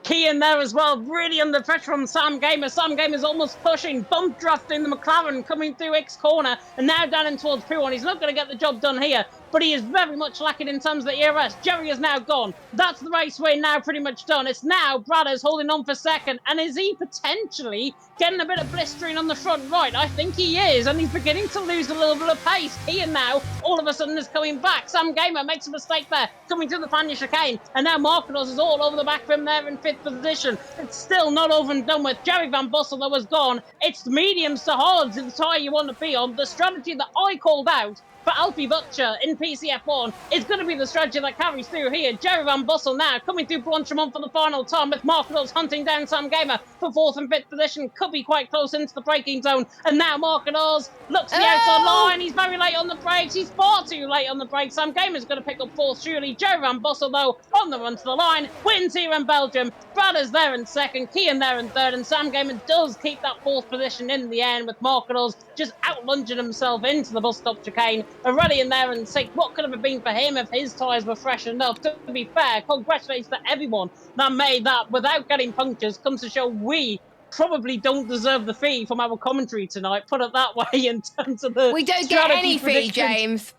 Kian there as well, really under pressure from Sam Gamer. Sam Gamer's almost pushing, bump drafting the McLaren coming through X corner, and now down in towards P1. He's not going to get the job done here, but he is very much lacking in terms of the ERS. Jerry is now gone. That's the race win now pretty much done. It's now Brothers holding on for second, and is he potentially getting a bit of blistering on the front right? I think he is, and he's beginning to lose a little bit of pace. Kian now, all of a sudden, is coming back. Sam Gamer makes a mistake there, coming through the Fania chicane, and now Marcados is all over the back of him there in 5th position. It's still not over and done with. Jerry Van Bussel that was gone. It's the mediums to hards, the tyre you want to be on. The strategy that I called out for Alfie Butcher in PCF1 is going to be the strategy that carries through here. Jerry Van Bussel now coming through Blanchimont for the final time with Marketals hunting down Sam Gamer for 4th and 5th position. Could be quite close into the braking zone. And now Marketals looks to the outside line. He's very late on the brakes. He's far too late on the brakes. Sam Gamer's going to pick up 4th, surely. Jerry Van Bussel, though, on the run to the line. Wins here in Belgium. Bradder's there in 2nd. Kian there in 3rd. And Sam Gamer does keep that 4th position in the end with Marketals just out-lunging himself into the bus stop chicane. Already in there and 6th. What could have been for him if his tyres were fresh enough? To be fair, congratulations to everyone that made that without getting punctures. Comes to show we probably don't deserve the fee from our commentary tonight. Put it that way in terms of the We don't get any fee, James.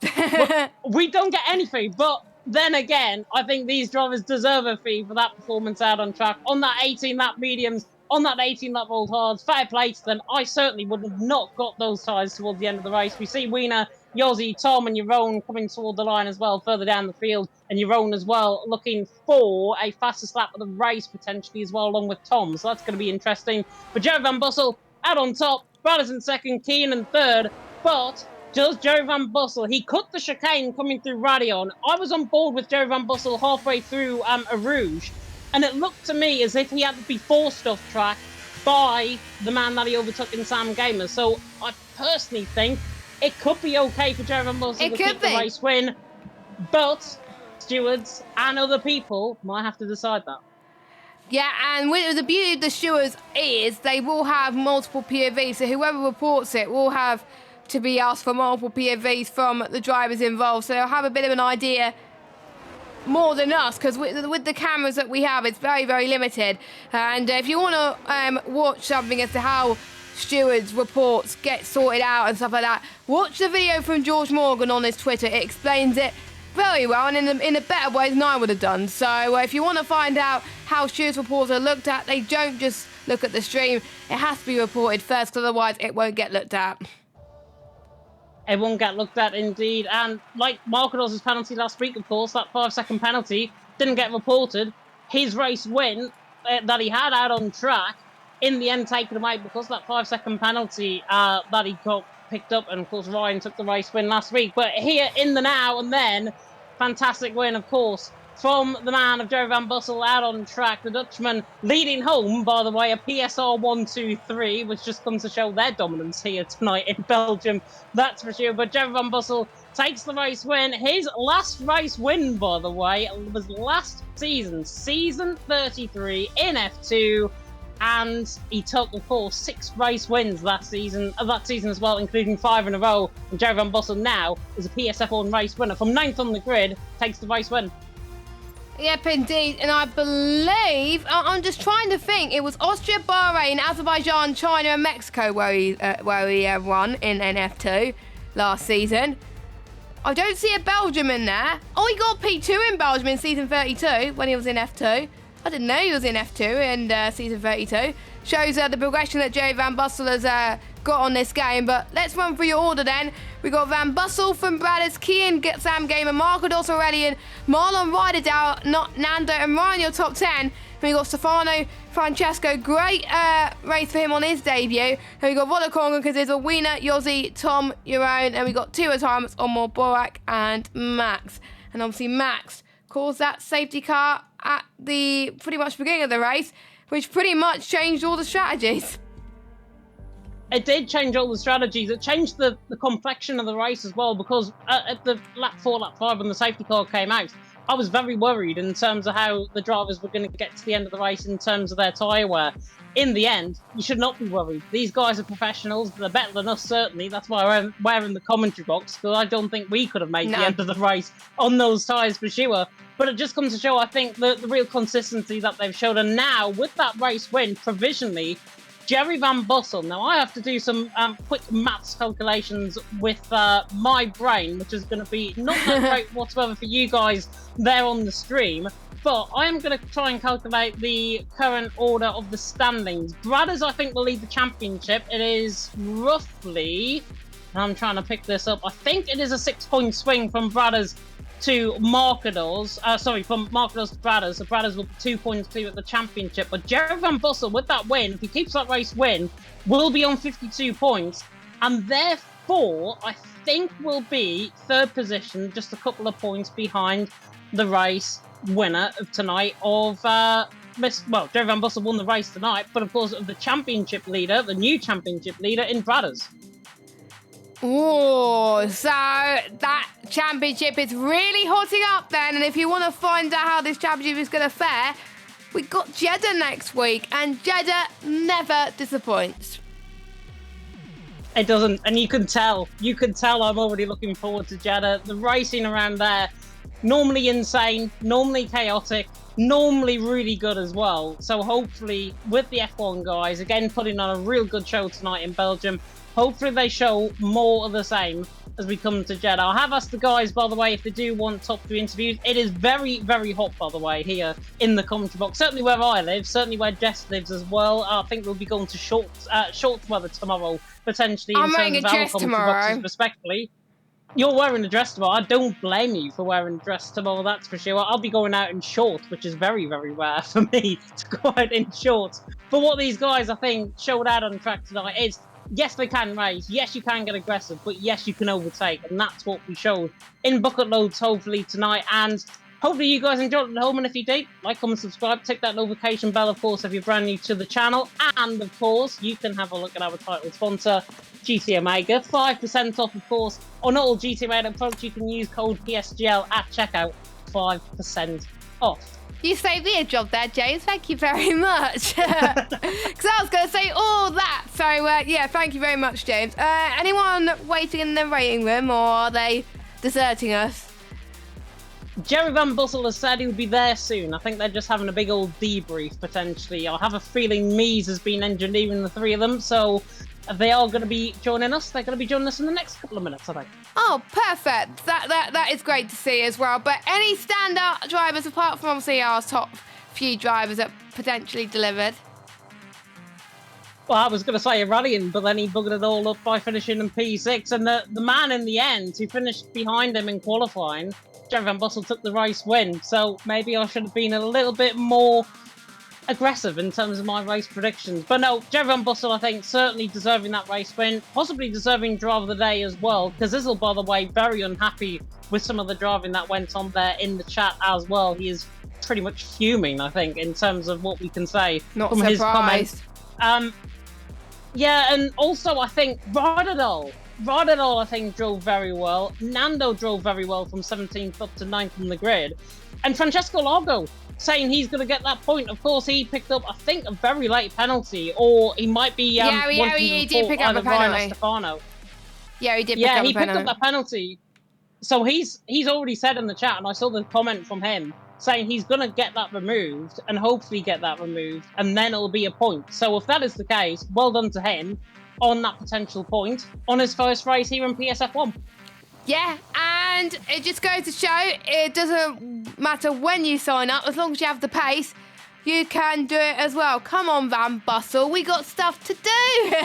We don't get any fee, but then again, I think these drivers deserve a fee for that performance out on track. On that 18-lap mediums, on that 18-lap old hards, fair play to them. I certainly would have not got those tyres towards the end of the race. We see Wiener, Yossi, Tom and Jeroen coming toward the line as well, further down the field. And Jeroen as well, looking for a fastest lap of the race potentially as well, along with Tom. So that's going to be interesting. But Jerry Van Bussel out on top, Brothers in 2nd, Keen in 3rd. But does Jerry Van Bussel, he cut the chicane coming through Radion. I was on board with Jerry Van Bussel halfway through a Rouge. And it looked to me as if he had to be forced off track by the man that he overtook in Sam Gamer. So I personally think it could be okay for Jerry Van Bussel to keep the race win. But stewards and other people might have to decide that. Yeah, and with the beauty of the stewards is they will have multiple POVs. So whoever reports it will have to be asked for multiple POVs from the drivers involved. So they'll have a bit of an idea more than us, because with the cameras that we have, it's very, very limited. And if you want to watch something as to how stewards reports get sorted out and stuff like that, watch the video from George Morgan on his Twitter. It explains it very well and in a better way than I would have done. So if you want to find out how stewards reports are looked at, they don't just look at the stream. It has to be reported first, because otherwise it won't get looked at. It won't get looked at indeed. And like Markados's penalty last week, of course, that 5-second penalty didn't get reported. His race win that he had out on track, in the end taken away because that 5-second penalty that he got picked up. And of course, Ryan took the race win last week. But here in the now and then, fantastic win, of course, from the man of Jerry Van Bussel out on track. The Dutchman leading home, by the way, a PSR 1-2-3, which just comes to show their dominance here tonight in Belgium, that's for sure. But Jerry Van Bussel takes the race win. His last race win, by the way, was last season, season 33 in F2. And he took, of course, 6 race wins that season as well, including 5 in a row. And Jerry Van Bussel now is a PSF1 race winner. From 9th on the grid, takes the race win. Yep, indeed. And I believe, I'm just trying to think, it was Austria, Bahrain, Azerbaijan, China and Mexico where he won in NF2 last season. I don't see a Belgium in there. Oh, he got P2 in Belgium in season 32 when he was in F2. I didn't know he was in F2 in season 32. Shows the progression that Jerry Van Bussel has got on this game. But let's run through your order then. We got Van Bussel from Brothers, Kian, Sam Gamer, Markados already, and Marlon Riderdow, Nando and Ryan, your top 10. Then we got Stefano Francesco, great race for him on his debut. Then we got Vodacon, Kaziza, Wiener, Yossi, Tom, Jeroen, and we got 2 retirements on more Borak and Max. And obviously Max caused that safety car at the pretty much beginning of the race, which pretty much changed all the strategies. It did change all the strategies. It changed the complexion of the race as well, because at the lap 4, lap 5, when the safety car came out, I was very worried in terms of how the drivers were going to get to the end of the race in terms of their tyre wear. In the end, you should not be worried. These guys are professionals. They're better than us, certainly. That's why we're in the commentary box, because I don't think we could have made the end of the race on those tyres for sure. But it just comes to show, I think, the real consistency that they've showed. And now, with that race win, provisionally, Jerry Van Bussel. Now, I have to do some quick maths calculations with my brain, which is going to be not that great whatsoever for you guys there on the stream. But I am going to try and calculate the current order of the standings. Brothers, I think, will lead the championship. It is roughly, I'm trying to pick this up, I think it is a 6-point swing from Brothers to Markadors. From Markadors to Brothers. So Brothers will be 2 points clear at the championship. But Jerry Van Bussel, with that win, if he keeps that race win, will be on 52 points. And therefore, S34, I think, will be third position, just a couple of points behind the race winner of tonight of Jerry Van Bussel won the race tonight, but of course of the championship leader, the new championship leader in Bradders. Oh, so that championship is really hotting up then, and if you want to find out how this championship is going to fare, we got Jeddah next week, and Jeddah never disappoints. It doesn't, and you can tell I'm already looking forward to Jeddah. The racing around there, normally insane, normally chaotic, normally really good as well. So hopefully with the F1 guys, again putting on a real good show tonight in Belgium, hopefully they show more of the same as we come to Jeddah. I have asked the guys, by the way, if they do want top 3 interviews. It is very, very hot, by the way, here in the commentary box. Certainly where I live, certainly where Jess lives as well. I think we'll be going to shorts weather tomorrow, potentially. I'm wearing a dress tomorrow. Respectfully. You're wearing a dress tomorrow. I don't blame you for wearing a dress tomorrow, that's for sure. I'll be going out in shorts, which is very, very rare for me to go out in shorts. But what these guys, I think, showed out on track tonight is, yes, they can race. Yes, you can get aggressive. But yes, you can overtake. And that's what we showed in bucket loads, hopefully, tonight. And hopefully you guys enjoyed it at home. And if you did, like, comment, subscribe. Tick that notification bell, of course, if you're brand new to the channel. And, of course, you can have a look at our title sponsor, GT Omega. 5% off, of course, on all GT Omega products. You can use code PSGL at checkout. 5% off. You saved me a job there, James. Thank you very much. Because I was going to say all that. So, yeah, thank you very much, James. Anyone waiting in the waiting room, or are they deserting us? Jerry Van Bussel has said he'll be there soon. I think they're just having a big old debrief, potentially. I have a feeling Mies has been engineering the 3 of them, so they are going to be joining us. They're going to be joining us in the next couple of minutes, I think. Oh, perfect. That is great to see as well. But any standout drivers, apart from obviously our top few drivers that potentially delivered? Well, I was going to say Iranian, but then he buggered it all up by finishing in P6. And the man in the end who finished behind him in qualifying, Jerry Van Bussel, took the race win. So maybe I should have been a little bit more aggressive in terms of my race predictions. But no, Jerry Van Bussel, I think, certainly deserving that race win, possibly deserving driver of the day as well, because Izzle, by the way, very unhappy with some of the driving that went on there in the chat as well. He is pretty much fuming, I think, in terms of what we can say Not from surprised. his comments. Yeah, and also I think Rodadol, I think, drove very well. Nando drove very well from 17th up to 9th on the grid. And Francesco Largo saying he's going to get that point. Of course, he picked up, I think, a very late penalty, or he might be he did pick up a penalty. Yeah, he did pick up a penalty. Yeah, he picked up that penalty. So he's already said in the chat, and I saw the comment from him, saying he's going to get that removed, and hopefully get that removed, and then it'll be a point. So if that is the case, well done to him on that potential point on his first race here in PSF1. Yeah, and it just goes to show it doesn't matter when you sign up, as long as you have the pace, you can do it as well. Come on, Van Bussel, we got stuff to do.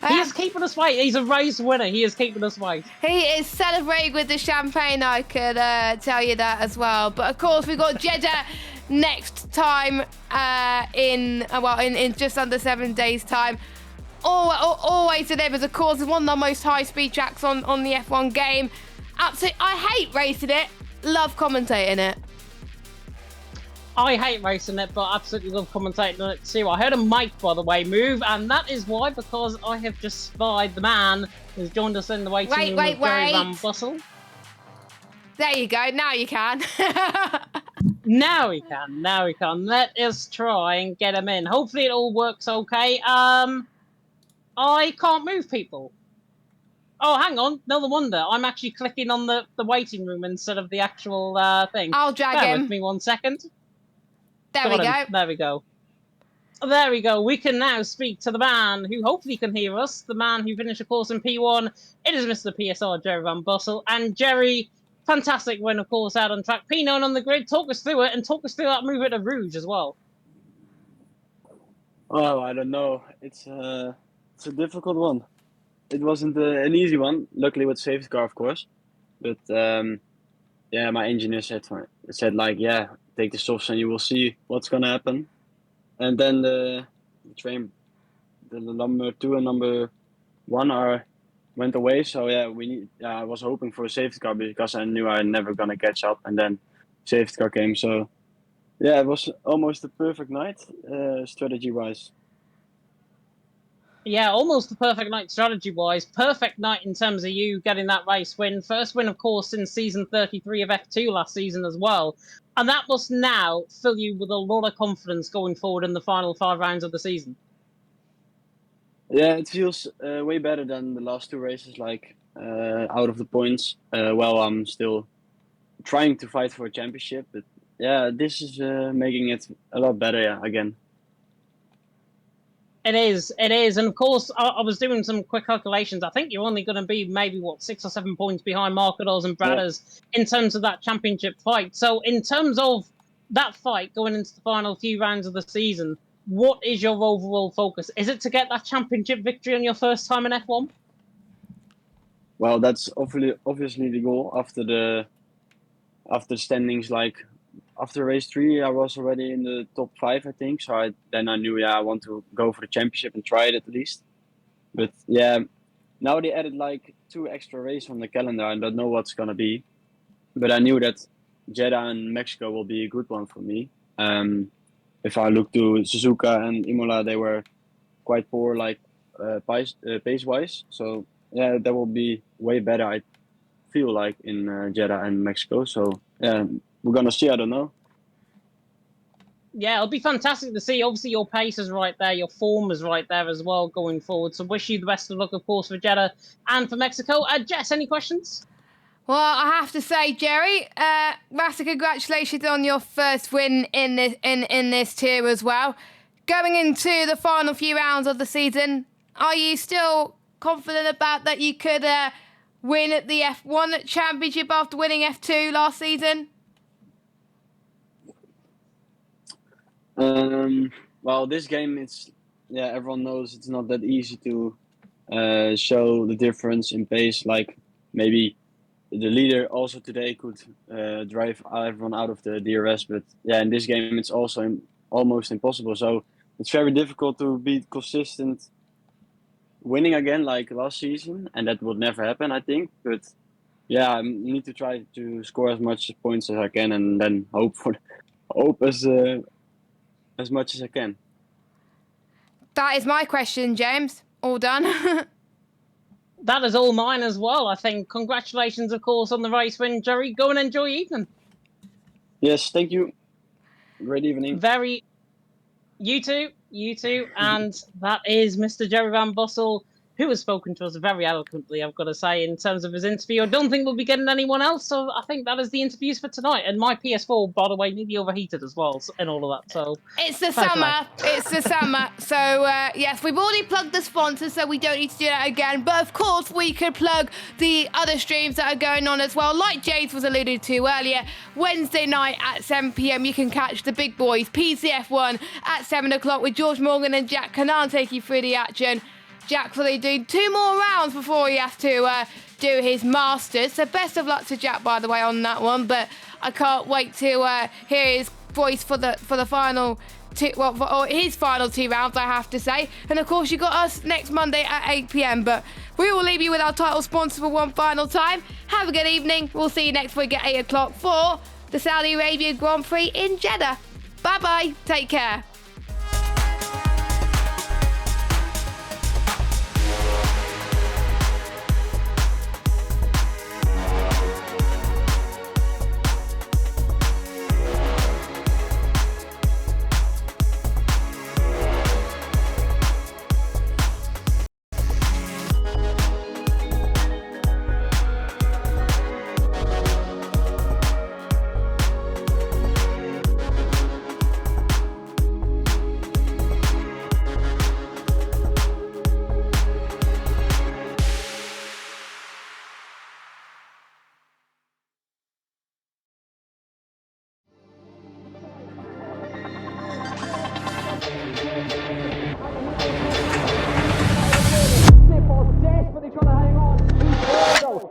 He is keeping us wait. He's a race winner. He is keeping us wait. He is celebrating with the champagne, I could tell you that as well. But of course, we've got Jeddah next time in just under 7 days' time. Always delivers, of course. It's one of the most high-speed tracks on the F1 game. Absolutely, I hate racing it. Love commentating it. I hate racing it, but absolutely love commentating on it too. I heard a mic, by the way, move, and that is why, because I have just spied the man who's joined us in the waiting room with Jerry Van Bussel. There you go. Now you can. Now we can. Let us try and get him in. Hopefully it all works okay. I can't move people. Oh, hang on. No wonder. I'm actually clicking on the waiting room instead of the actual thing. I'll drag him. With me 1 second. There we go. There we go. There we go. We can now speak to the man who hopefully can hear us. The man who finished, of course, in P1. It is Mr. PSR, Jerry Van Bussel. And Jerry, fantastic win, of course, out on track. P9 on the grid. Talk us through it, and talk us through that move at the Rouge as well. Oh, I don't know. It's a difficult one. It wasn't an easy one. Luckily with safety car, of course. But yeah, my engineer said take the softs and you will see what's gonna happen. And then the train, the number 2 and number one went away. So yeah, I was hoping for a safety car because I knew I never gonna catch up, and then safety car came. So yeah, it was almost a perfect night, strategy-wise. Yeah, almost the perfect night strategy-wise. Perfect night in terms of you getting that race win. First win, of course, since season 33 of F2 last season as well. And that must now fill you with a lot of confidence going forward in the final 5 rounds of the season. Yeah, it feels way better than the last 2 races, like out of the points. Well, I'm still trying to fight for a championship, but yeah, this is making it a lot better, yeah, again. It is. And of course, I was doing some quick calculations. I think you're only going to be maybe, 6 or 7 points behind Markedos and Bradders in terms of that championship fight. So in terms of that fight going into the final few rounds of the season, what is your overall focus? Is it to get that championship victory on your first time in F1? Well, that's obviously the goal after the standings. Like after race 3, I was already in the top 5, I think. So then I knew, I want to go for the championship and try it at least. But yeah, now they added like 2 extra races on the calendar. I don't know what's gonna be, but I knew that Jeddah and Mexico will be a good one for me. If I look to Suzuka and Imola, they were quite poor, like pace-wise. So yeah, that will be way better, I feel like, in Jeddah and Mexico. So yeah, we're gonna see. I don't know. Yeah, it'll be fantastic to see. Obviously, your pace is right there. Your form is right there as well going forward. So wish you the best of luck, of course, for Jeddah and for Mexico. Jess, any questions? Well, I have to say, Jerry, massive congratulations on your first win in this tier as well. Going into the final few rounds of the season, are you still confident about that you could win at the F1 Championship after winning F2 last season? Well, this game, everyone knows it's not that easy to show the difference in pace. Like maybe the leader also today could drive everyone out of the DRS, but yeah, in this game it's also almost impossible. So it's very difficult to be consistent winning again like last season, and that would never happen, I think. But yeah, I need to try to score as much points as I can, and then hope as much as I can. That is my question, James. All done. That is all mine as well, I think. Congratulations, of course, on the race win, Jerry. Go and enjoy your evening. Yes, thank you. Great evening. You too. And that is Mr. Jerry Van Bossel, who has spoken to us very eloquently, I've got to say, in terms of his interview. I don't think we'll be getting anyone else, so I think that is the interviews for tonight. And my PS4, by the way, may be overheated as well, and all of that. So it's the summer. It's the summer. So, yes, we've already plugged the sponsors, so we don't need to do that again. But, of course, we could plug the other streams that are going on as well. Like James was alluded to earlier, Wednesday night at 7 p.m, you can catch the big boys, PCF1, at 7 o'clock with George Morgan and Jack Canaan take you through the action. Jack's really doing 2 more rounds before he has to do his Masters. So best of luck to Jack, by the way, on that one. But I can't wait to hear his voice for the final his final 2 rounds, I have to say. And of course, you got us next Monday at 8 p.m. But we will leave you with our title sponsor for one final time. Have a good evening. We'll see you next week at 8 o'clock for the Saudi Arabia Grand Prix in Jeddah. Bye bye. Take care.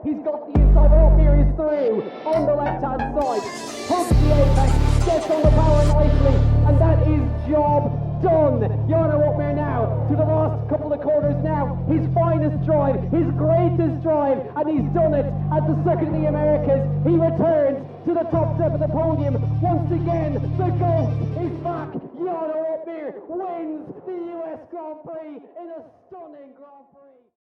He's got the inside, all here is through, on the left-hand side, hooks the apex, gets on the power nicely, and that is job done. Jarno up here now, to the last couple of corners now, his finest drive, his greatest drive, and he's done it at the Circuit of the Americas. He returns to the top step of the podium. Once again, the GOAT is back. Jan Opmeer wins the US Grand Prix in a stunning Grand Prix.